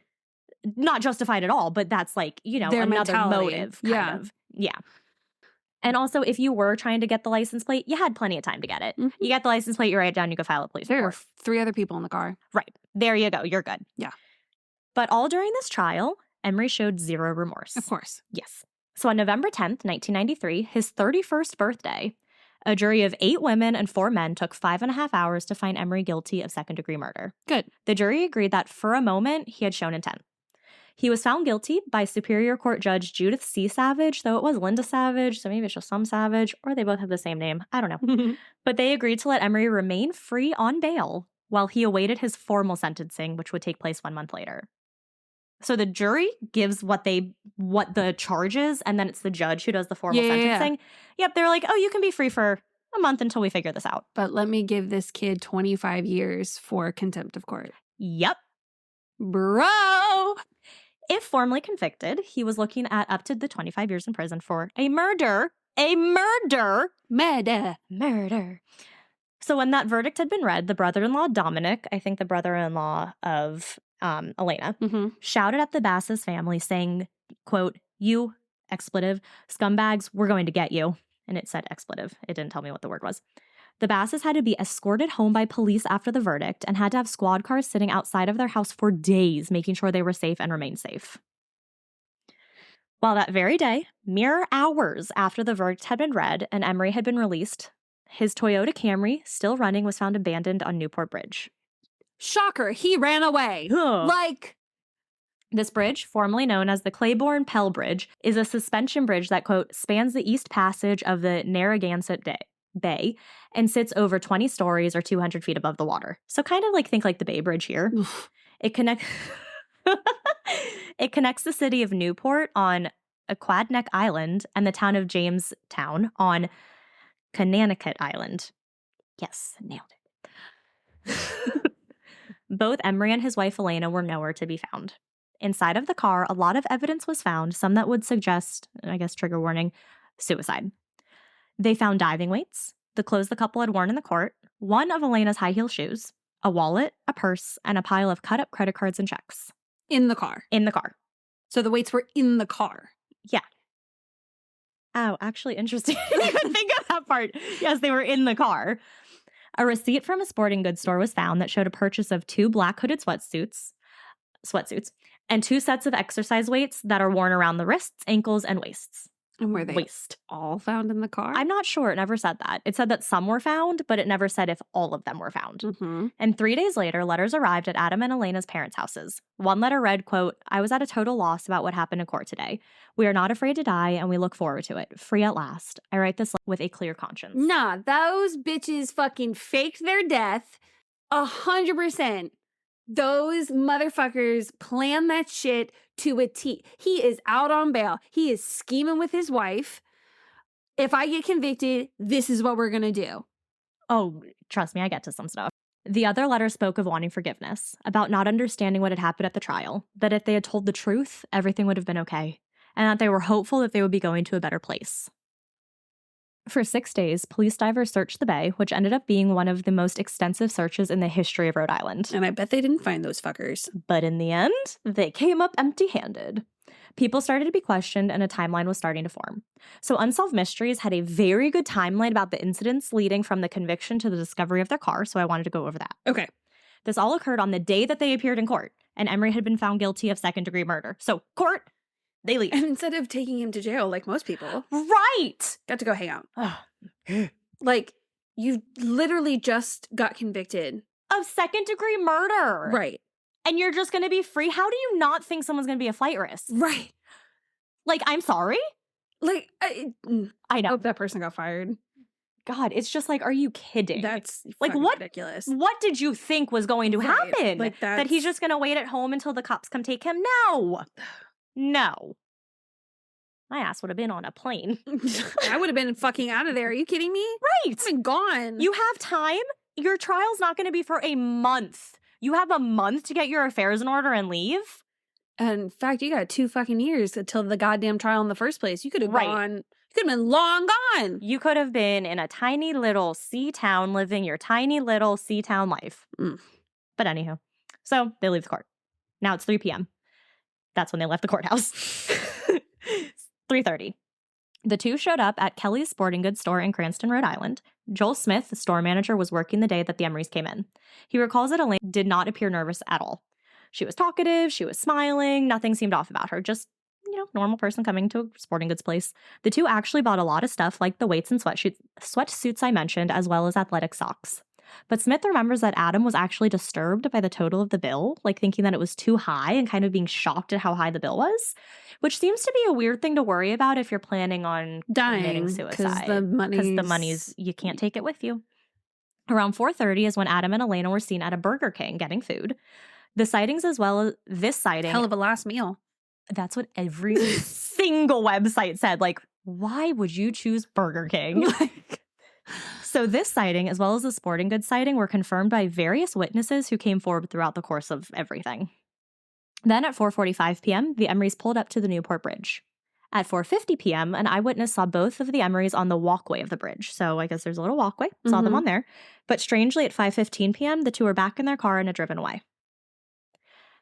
not justified at all, but that's like, you know,
their
another
mentality.
Motive kind of. Yeah. And also, if you were trying to get the license plate, you had plenty of time to get it. Mm-hmm. You get the license plate, you write it down, you go file a police report.
There are 3 other people in the car.
Right. There you go. You're good.
Yeah.
But all during this trial, Emery showed zero remorse.
Of course.
Yes. So on November 10th, 1993, his 31st birthday, a jury of 8 women and 4 men took 5.5 hours to find Emery guilty of second-degree murder.
Good.
The jury agreed that for a moment, he had shown intent. He was found guilty by Superior Court Judge Judith C. Savage, though it was Linda Savage, so maybe it's just some Savage, or they both have the same name. I don't know. But they agreed to let Emery remain free on bail while he awaited his formal sentencing, which would take place 1 month later. So the jury gives what the charge is, and then it's the judge who does the formal sentencing. Yeah. Yep, they're like, oh, you can be free for a month until we figure this out.
But let me give this kid 25 years for contempt of court.
Yep.
Bro!
If formally convicted, he was looking at up to the 25 years in prison for a murder. A murder!
Murder.
So when that verdict had been read, the brother-in-law, Dominic, I think the brother-in-law of Elena, shouted at the Basses family saying, quote, "You, expletive, scumbags, we're going to get you." And it said expletive. It didn't tell me what the word was. The Basses had to be escorted home by police after the verdict and had to have squad cars sitting outside of their house for days, making sure they were safe and remained safe. Well, that very day, mere hours after the verdict had been read and Emery had been released, his Toyota Camry, still running, was found abandoned on Newport Bridge.
Shocker, he ran away. Like,
this bridge, formerly known as the Claiborne-Pell Bridge, is a suspension bridge that, quote, spans the east passage of the Narragansett Bay and sits over 20 stories or 200 feet above the water. So kind of like, think like the Bay Bridge here. It connects the city of Newport on Aquidneck Island and the town of Jamestown on Conanicut Island. Yes, nailed it. Both Emery and his wife Elena were nowhere to be found. Inside of the car, a lot of evidence was found, some that would suggest, I guess trigger warning, suicide. They found diving weights, the clothes the couple had worn in the court, one of Elena's high heel shoes, a wallet, a purse, and a pile of cut-up credit cards and checks.
In the car.
In the car.
So the weights were in the car.
Yeah. Oh, actually interesting. I couldn't think of that part. Yes, they were in the car. A receipt from a sporting goods store was found that showed a purchase of 2 black hooded sweatsuits, and 2 sets of exercise weights that are worn around the wrists, ankles, and waists.
And were they all found in the car?
I'm not sure. It never said that. It said that some were found, but it never said if all of them were found.
Mm-hmm.
And 3 days later, letters arrived at Adam and Elena's parents' houses. One letter read, quote, "I was at a total loss about what happened in court today. We are not afraid to die, and we look forward to it. Free at last. I write this with a clear conscience."
Nah, those bitches fucking faked their death 100%. Those motherfuckers planned that shit to a T. He is out on bail. He is scheming with his wife. if I get convicted, this is what we're going to do.
Oh, trust me, I get to some stuff. The other letter spoke of wanting forgiveness, about not understanding what had happened at the trial, that if they had told the truth, everything would have been okay, and that they were hopeful that they would be going to a better place. For 6 days, police divers searched the bay, which ended up being one of the most extensive searches in the history of Rhode Island.
And I bet they didn't find those fuckers.
But in the end, they came up empty-handed. People started to be questioned and a timeline was starting to form. So Unsolved Mysteries had a very good timeline about the incidents leading from the conviction to the discovery of their car, so I wanted to go over that.
Okay.
This all occurred on the day that they appeared in court, and Emery had been found guilty of second-degree murder. So, court, they leave.
And instead of taking him to jail like most people.
Right!
Got to go hang out. Like, you literally just got convicted.
Of second-degree murder.
Right.
And you're just going to be free? How do you not think someone's going to be a flight risk?
Right.
Like, I'm sorry?
Like, I
know.
hope that person got fired.
God, it's just like, are you kidding?
That's
like what
ridiculous.
What did you think was going to happen?
Like
that he's just going to wait at home until the cops come take him? No. No. My ass would have been on a plane.
I would have been fucking out of there. Are you kidding me?
Right.
I've been gone.
You have time. Your trial's not going to be for a month. You have a month to get your affairs in order and leave?
And in fact, you got 2 fucking years until the goddamn trial in the first place. You could have gone. You could have been long gone.
You could have been in a tiny little sea town living your tiny little sea town life. But anywho, so they leave the court. Now it's 3 p.m. That's when they left the courthouse. 3:30. The two showed up at Kelly's sporting goods store in Cranston, Rhode Island. Joel Smith, the store manager, was working the day that the Emerys came in. He recalls that Elaine did not appear nervous at all. She was talkative, she was smiling, nothing seemed off about her, just, normal person coming to a sporting goods place. The two actually bought a lot of stuff like the weights and sweatsuits I mentioned, as well as athletic socks. But Smith remembers that Adam was actually disturbed by the total of the bill, like thinking that it was too high and kind of being shocked at how high the bill was, which seems to be a weird thing to worry about if you're planning on committing suicide. Because the money's, you can't take it with you. Around 4:30 is when Adam and Elena were seen at a Burger King getting food. The sightings as well as this sighting.
Hell of a last meal.
That's what every single website said. Like, why would you choose Burger King? So this sighting, as well as the sporting goods sighting, were confirmed by various witnesses who came forward throughout the course of everything. Then at 4:45 p.m., the Emerys pulled up to the Newport Bridge. At 4:50 p.m., an eyewitness saw both of the Emerys on the walkway of the bridge. So I guess there's a little walkway. Saw them on there. But strangely, at 5:15 p.m., the two were back in their car and had driven away.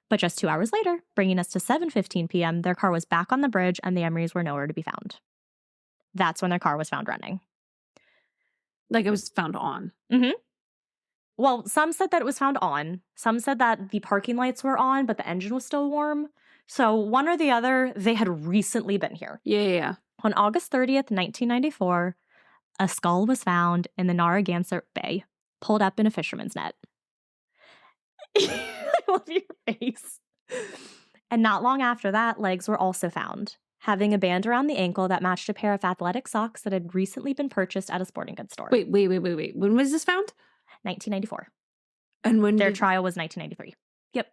But just 2 hours later, bringing us to 7:15 p.m., their car was back on the bridge and the Emerys were nowhere to be found. That's when their car was found running.
Like it was found on.
Well, some said that it was found on. Some said that the parking lights were on, but the engine was still warm. So one or the other, they had recently been here.
Yeah.
On August 30th, 1994, a skull was found in the Narragansett Bay, pulled up in a fisherman's net. I love your face. And not long after that, legs were also found, having a band around the ankle that matched a pair of athletic socks that had recently been purchased at a sporting goods store.
Wait. When was this found?
1994.
And when
their trial was 1993. Yep.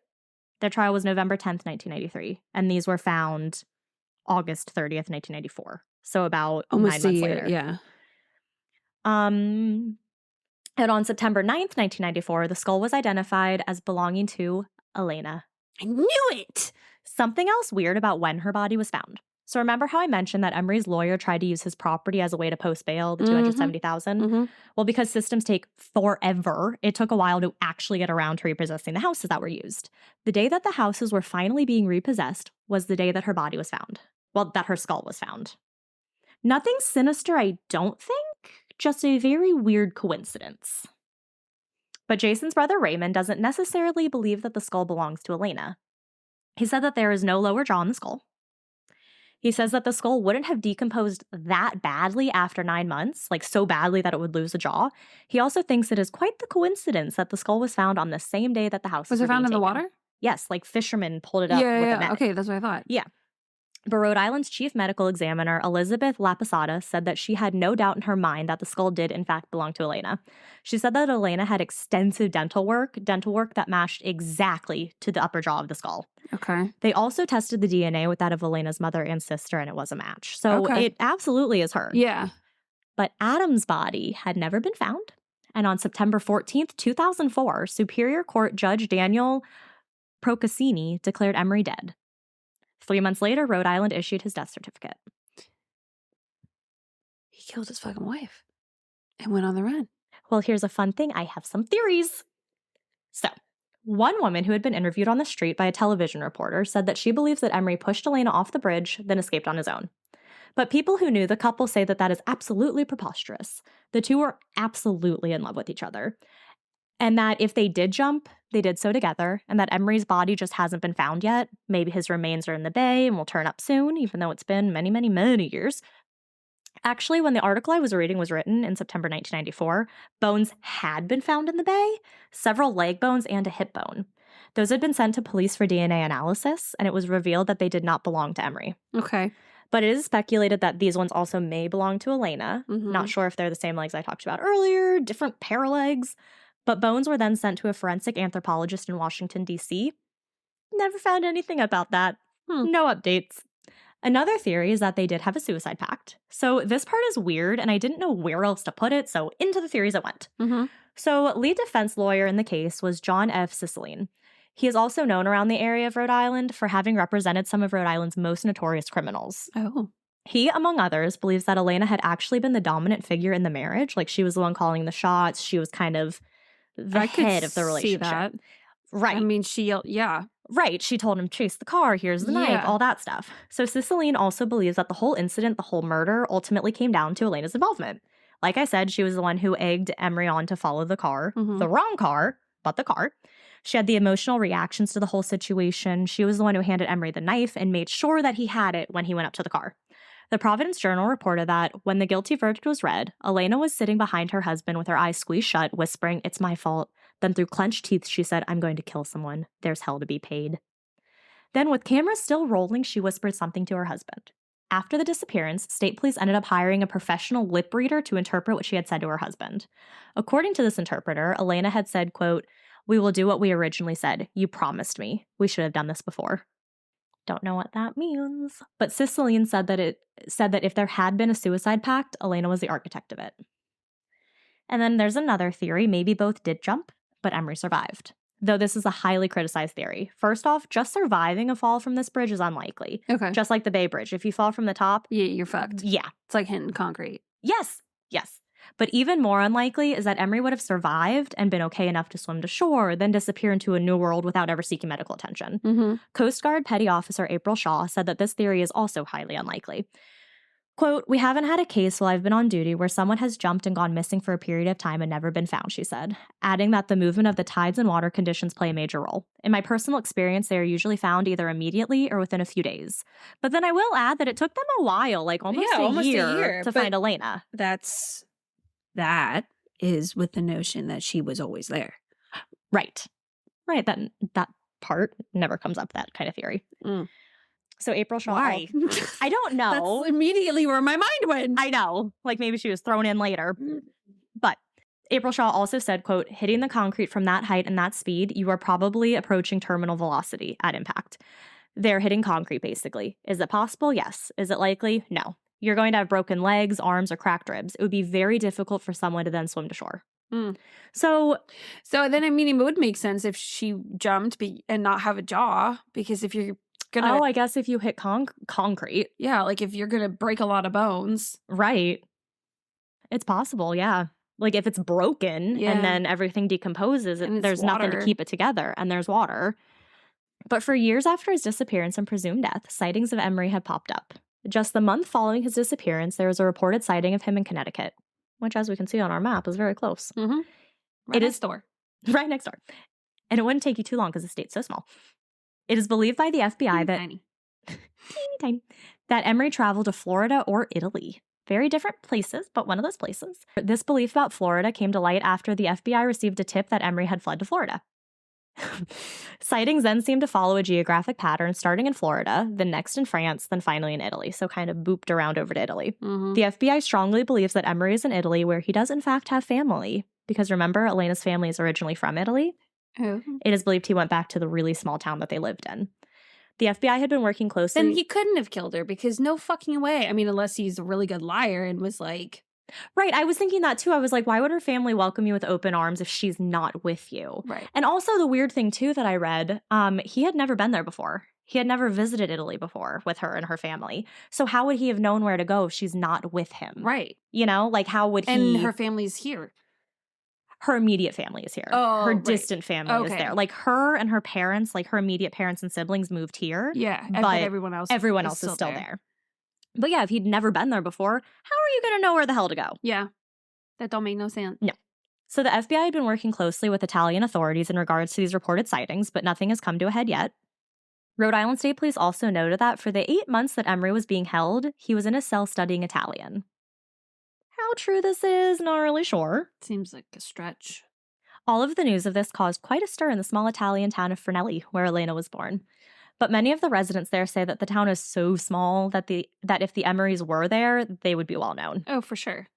Their trial was November 10th, 1993. And these were found August 30th, 1994. So about almost 9 months later.
Yeah.
And on September 9th, 1994, the skull was identified as belonging to Elena.
I knew it!
Something else weird about when her body was found. So remember how I mentioned that Emery's lawyer tried to use his property as a way to post bail, the $270,000? Well, because systems take forever, it took a while to actually get around to repossessing the houses that were used. The day that the houses were finally being repossessed was the day that her body was found. Well, that her skull was found. Nothing sinister, I don't think. Just a very weird coincidence. But Jason's brother Raymond doesn't necessarily believe that the skull belongs to Elena. He said that there is no lower jaw in the skull. He says that the skull wouldn't have decomposed that badly after 9 months, like so badly that it would lose a jaw. He also thinks it is quite the coincidence that the skull was found on the same day that the house was
it found in the water?
Yes, like fishermen pulled it up with a net.
Okay, that's what I thought.
Yeah. But Rhode Island's chief medical examiner, Elizabeth Laposada, said that she had no doubt in her mind that the skull did, in fact, belong to Elena. She said that Elena had extensive dental work that matched exactly to the upper jaw of the skull.
Okay.
They also tested the DNA with that of Elena's mother and sister, and it was a match. So it absolutely is her.
Yeah.
But Adam's body had never been found. And on September 14th, 2004, Superior Court Judge Daniel Procaccini declared Emery dead. 3 months later, Rhode Island issued his death certificate.
He killed his fucking wife and went on the run.
Well, here's a fun thing. I have some theories. So, one woman who had been interviewed on the street by a television reporter said that she believes that Emery pushed Elena off the bridge, then escaped on his own. But people who knew the couple say that that is absolutely preposterous. The two were absolutely in love with each other. And that if they did jump, they did so together, and that Emery's body just hasn't been found yet. Maybe his remains are in the bay and will turn up soon, even though it's been many, many, many years. Actually, when the article I was reading was written in September 1994, bones had been found in the bay, several leg bones and a hip bone. Those had been sent to police for DNA analysis, and it was revealed that they did not belong to Emery.
Okay.
But it is speculated that these ones also may belong to Elena.
Mhm.
Not sure if they're the same legs I talked about earlier, different pair of legs. But bones were then sent to a forensic anthropologist in Washington, D.C. Never found anything about that. No updates. Another theory is that they did have a suicide pact. So this part is weird, and I didn't know where else to put it, so into the theories it went.
Mm-hmm.
So lead defense lawyer in the case was John F. Ciceline. He is also known around the area of Rhode Island for having represented some of Rhode Island's most notorious criminals.
Oh.
He, among others, believes that Elena had actually been the dominant figure in the marriage. Like, she was the one calling the shots. She was kind of the head of the relationship.
See that.
Right.
I mean, she yelled, yeah.
Right. She told him, chase the car, here's the knife, all that stuff. So Ciceline also believes that the whole incident, the whole murder, ultimately came down to Elena's involvement. Like I said, she was the one who egged Emery on to follow the car.
Mhm.
The wrong car, but the car. She had the emotional reactions to the whole situation. She was the one who handed Emery the knife and made sure that he had it when he went up to the car. The Providence Journal reported that when the guilty verdict was read, Elena was sitting behind her husband with her eyes squeezed shut, whispering, "It's my fault." Then through clenched teeth, she said, "I'm going to kill someone. There's hell to be paid." Then, with cameras still rolling, she whispered something to her husband. After the disappearance, state police ended up hiring a professional lip reader to interpret what she had said to her husband. According to this interpreter, Elena had said, quote, "We will do what we originally said. You promised me. We should have done this before." Don't know what that means. But Ciceline said that if there had been a suicide pact, Elena was the architect of it. And then there's another theory. Maybe both did jump, but Emery survived. Though this is a highly criticized theory. First off, just surviving a fall from this bridge is unlikely.
Okay.
Just like the Bay Bridge. If you fall from the top,
Yeah, you're fucked.
yeah.
It's like hitting concrete.
Yes. But even more unlikely is that Emery would have survived and been okay enough to swim to shore, then disappear into a new world without ever seeking medical attention.
Mm-hmm.
Coast Guard Petty Officer April Shaw said that this theory is also highly unlikely. Quote, "We haven't had a case while I've been on duty where someone has jumped and gone missing for a period of time and never been found," she said, adding that the movement of the tides and water conditions play a major role. "In my personal experience, they are usually found either immediately or within a few days." But then I will add that it took them a while, like almost a year to find Elena.
That is with the notion that she was always there.
Right. That part never comes up, that kind of theory.
Mm.
So April Shaw.
Why?
I don't know.
That's immediately where my mind went.
I know. Like maybe she was thrown in later. But April Shaw also said, quote, "Hitting the concrete from that height and that speed, you are probably approaching terminal velocity at impact. They're hitting concrete, basically. Is it possible? Yes. Is it likely? No. You're going to have broken legs, arms, or cracked ribs. It would be very difficult for someone to then swim to shore."
Mm.
So
then, I mean, it would make sense if she jumped and not have a jaw, because if you're gonna...
I guess if you hit concrete.
Yeah, like if you're gonna break a lot of bones.
Right. It's possible, yeah. Like if it's broken and then everything decomposes, there's nothing to keep it together, and there's water. But for years after his disappearance and presumed death, sightings of Emery had popped up. Just the month following his disappearance, there was a reported sighting of him in Connecticut, which, as we can see on our map, is very close.
Mm-hmm. Right next door.
Right next door. And it wouldn't take you too long because the state's so small. It is believed by the FBI
Teeny
tiny, that Emery traveled to Florida or Italy. Very different places, but one of those places. This belief about Florida came to light after the FBI received a tip that Emery had fled to Florida. Sightings then seemed to follow a geographic pattern, starting in Florida, then next in France, then finally in Italy, so kind of booped around over to Italy.
Mm-hmm.
The FBI strongly believes that Emery is in Italy, where he does in fact have family, because remember, Elena's family is originally from Italy.
Oh.
It is believed he went back to the really small town that they lived in. The FBI had been working closely.
Then he couldn't have killed her, because no fucking way. I mean, unless he's a really good liar and was like,
Right. I was thinking that too. I was like, why would her family welcome you with open arms if she's not with you?
Right.
And also the weird thing too that I read, he had never been there before. He had never visited Italy before with her and her family. So how would he have known where to go if she's not with him?
Right.
You know, like how would he?
And her family's here.
Her immediate family is here.
Oh,
her
right.
distant family is there. Like her and her parents, like her immediate parents and siblings moved here.
Yeah.
But
everyone else
is still there. But yeah, if he'd never been there before, how are you going to know where the hell to go?
Yeah. That don't make no sense.
No. So the FBI had been working closely with Italian authorities in regards to these reported sightings, but nothing has come to a head yet. Rhode Island State Police also noted that for the 8 months that Emery was being held, he was in a cell studying Italian. How true this is, not really sure.
Seems like a stretch.
All of the news of this caused quite a stir in the small Italian town of Fernelli, where Elena was born. But many of the residents there say that the town is so small that if the Emerys were there, they would be well known.
Oh, for sure.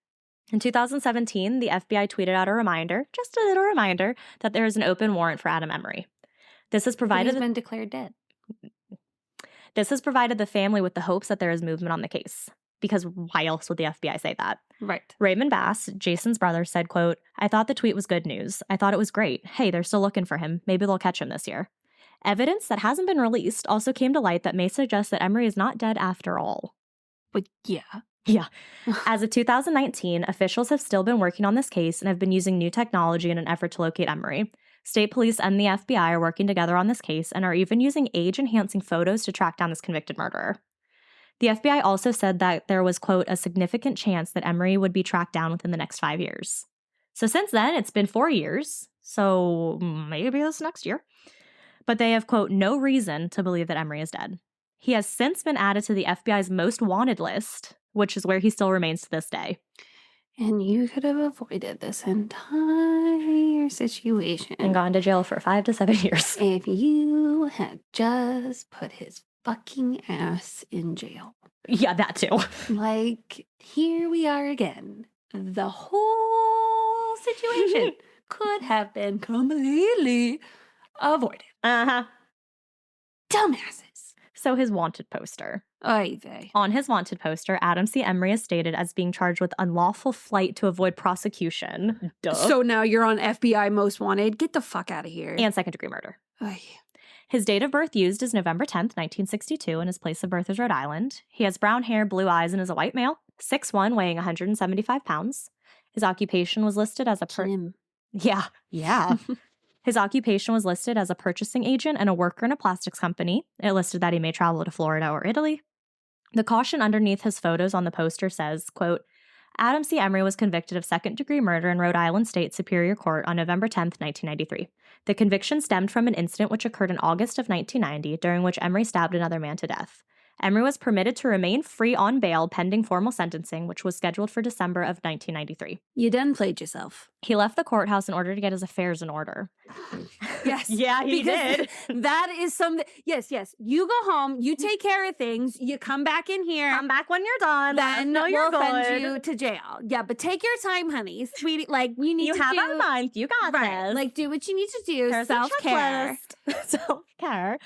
In 2017, the FBI tweeted out a reminder, just a little reminder, that there is an open warrant for Adam Emery. This has provided
He's been declared dead.
This has provided the family with the hopes that there is movement on the case. Because why else would the FBI say that?
Right.
Raymond Bass, Jason's brother, said, quote, "I thought the tweet was good news. I thought it was great. Hey, they're still looking for him. Maybe they'll catch him this year." Evidence that hasn't been released also came to light that may suggest that Emery is not dead after all.
But yeah.
Yeah. As of 2019, officials have still been working on this case and have been using new technology in an effort to locate Emery. State police and the FBI are working together on this case and are even using age-enhancing photos to track down this convicted murderer. The FBI also said that there was, quote, "a significant chance that Emery would be tracked down within the next 5 years." So since then, it's been 4 years, so maybe this next year. But they have, quote, "no reason to believe that Emery is dead." He has since been added to the FBI's most wanted list, which is where he still remains to this day.
And you could have avoided this entire situation.
And gone to jail for 5 to 7 years.
If you had just put his fucking ass in jail.
Yeah, that too.
Like, here we are again. The whole situation could have been completely avoided.
Uh-huh.
Dumbasses.
So his wanted poster.
Oy vey.
On his wanted poster, Adam C. Emery is stated as being charged with unlawful flight to avoid prosecution. Duh.
So now you're on FBI Most Wanted. Get the fuck out of here.
And second-degree murder.
Oy.
His date of birth used is November 10th, 1962, and his place of birth is Rhode Island. He has brown hair, blue eyes, and is a white male, 6'1", weighing 175 pounds. His occupation was listed as a...
Slim.
Yeah. His occupation was listed as a purchasing agent and a worker in a plastics company. It listed that he may travel to Florida or Italy. The caution underneath his photos on the poster says, quote, "Adam C. Emery was convicted of second-degree murder in Rhode Island State Superior Court on November 10th, 1993. The conviction stemmed from an incident which occurred in August of 1990, during which Emery stabbed another man to death. Emery was permitted to remain free on bail pending formal sentencing, which was scheduled for December of 1993.
You done played yourself.
He left the courthouse in order to get his affairs in order."
Yes.
Yeah, he did.
That is something. Yes. You go home. You take care of things. You come back in here.
Come back when you're done.
Then
no, you're
we'll
good.
send you to jail. Yeah, but take your time, honey. Sweetie, like, you need
You
to
have
do...
a month. You got
Right.
this.
Like, do what you need to do.
There's a
Self-care.
checklist. Self-care.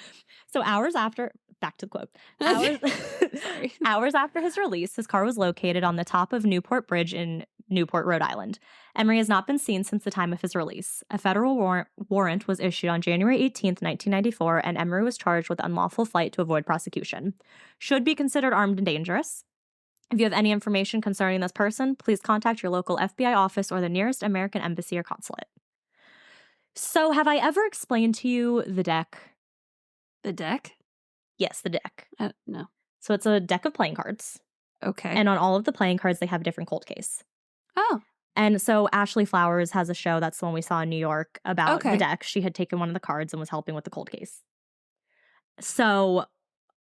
So hours after... Back to the quote.
Sorry.
Hours after his release, his car was located on the top of Newport Bridge in Newport, Rhode Island. Emery has not been seen since the time of his release. A federal warrant was issued on January 18th, 1994, and Emery was charged with unlawful flight to avoid prosecution. Should be considered armed and dangerous. If you have any information concerning this person, please contact your local FBI office or the nearest American embassy or consulate. So, have I ever explained to you the deck?
The deck?
Yes, the deck.
No.
So it's a deck of playing cards.
Okay.
And on all of the playing cards, they have a different cold case.
Oh.
And so Ashley Flowers has a show, that's the one we saw in New York, about the deck. She had taken one of the cards and was helping with the cold case. So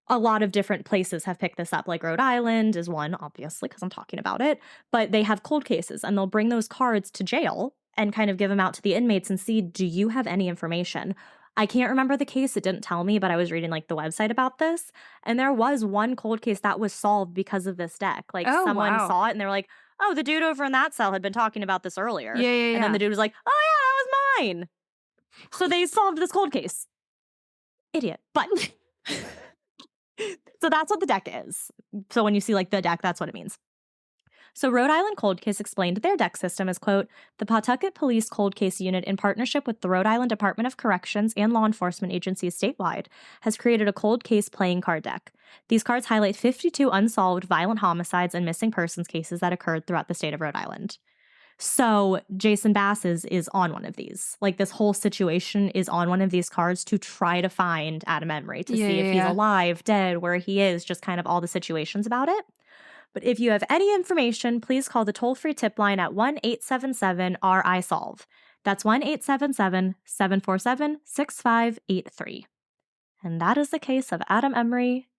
a lot of different places have picked this up, like Rhode Island is one, obviously, because I'm talking about it. But they have cold cases, and they'll bring those cards to jail and kind of give them out to the inmates and see, do you have any information? I can't remember the case. It didn't tell me, but I was reading like the website about this. And there was one cold case that was solved because of this deck. Like someone saw it and they were like, oh, the dude over in that cell had been talking about this earlier.
Yeah.
And then the dude was like, oh yeah, that was mine. So they solved this cold case. Idiot. But so that's what the deck is. So when you see like the deck, that's what it means. So Rhode Island Cold Case explained their deck system as, quote, the Pawtucket Police Cold Case Unit, in partnership with the Rhode Island Department of Corrections and law enforcement agencies statewide, has created a cold case playing card deck. These cards highlight 52 unsolved violent homicides and missing persons cases that occurred throughout the state of Rhode Island. So Jason Bass is on one of these. Like, this whole situation is on one of these cards to try to find Adam Emery, to see if he's alive, dead, where he is, just kind of all the situations about it. But if you have any information, please call the toll-free tip line at 1-877-RI-SOLVE. That's 1-877-747-6583. And that is the case of Adam Emery,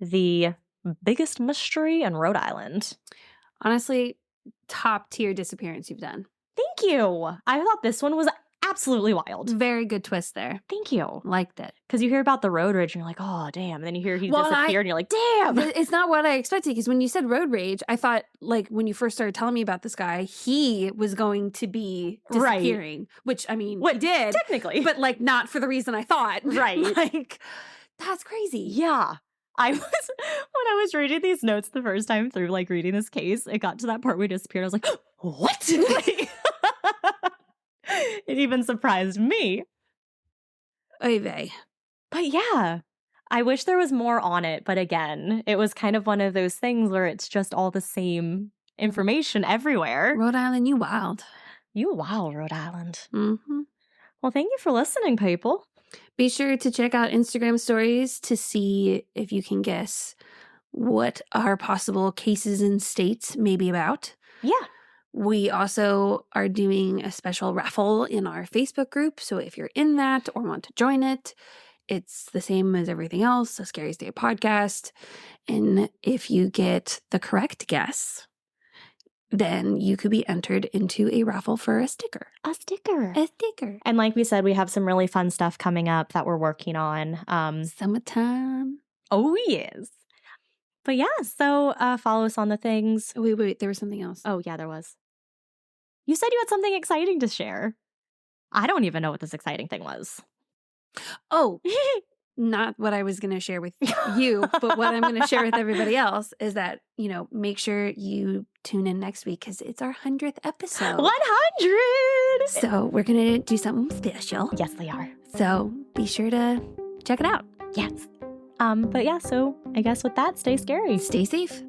the biggest mystery in Rhode Island.
Honestly, top tier disappearance you've done.
Thank you. I thought this one was absolutely wild.
Very good twist there.
Thank you.
Liked it.
Because you hear about the road rage and you're like, oh, damn. And then you hear he disappeared and you're like, damn.
It's not what I expected, because when you said road rage, I thought, like, when you first started telling me about this guy, he was going to be disappearing. Right. Which, I mean, what did.
Technically.
But, like, not for the reason I thought.
Right.
Like, that's crazy.
Yeah. When I was reading these notes the first time through, like, reading this case, it got to that part where he disappeared. I was like, what? Like, it even surprised me.
Oy vey.
But yeah, I wish there was more on it. But again, it was kind of one of those things where it's just all the same information everywhere.
Rhode Island, you wild.
You wild, Rhode Island.
Mm-hmm.
Well, thank you for listening, people.
Be sure to check out Instagram stories to see if you can guess what our possible cases and states may be about.
Yeah.
We also are doing a special raffle in our Facebook group. So if you're in that or want to join it, it's the same as everything else, a Scariest Day podcast. And if you get the correct guess, then you could be entered into a raffle for a sticker.
A sticker.
A sticker.
And like we said, we have some really fun stuff coming up that we're working on.
Summertime.
Oh, yes. But yeah, so follow us on the things.
Wait, there was something else.
Oh, yeah, there was. You said you had something exciting to share. I don't even know what this exciting thing was.
Oh, not what I was going to share with you, but what I'm going to share with everybody else is that, make sure you tune in next week because it's our 100th episode.
100!
So we're going to do something special.
Yes, they are.
So be sure to check it out.
Yes. But yeah, so I guess with that, stay scary.
Stay safe.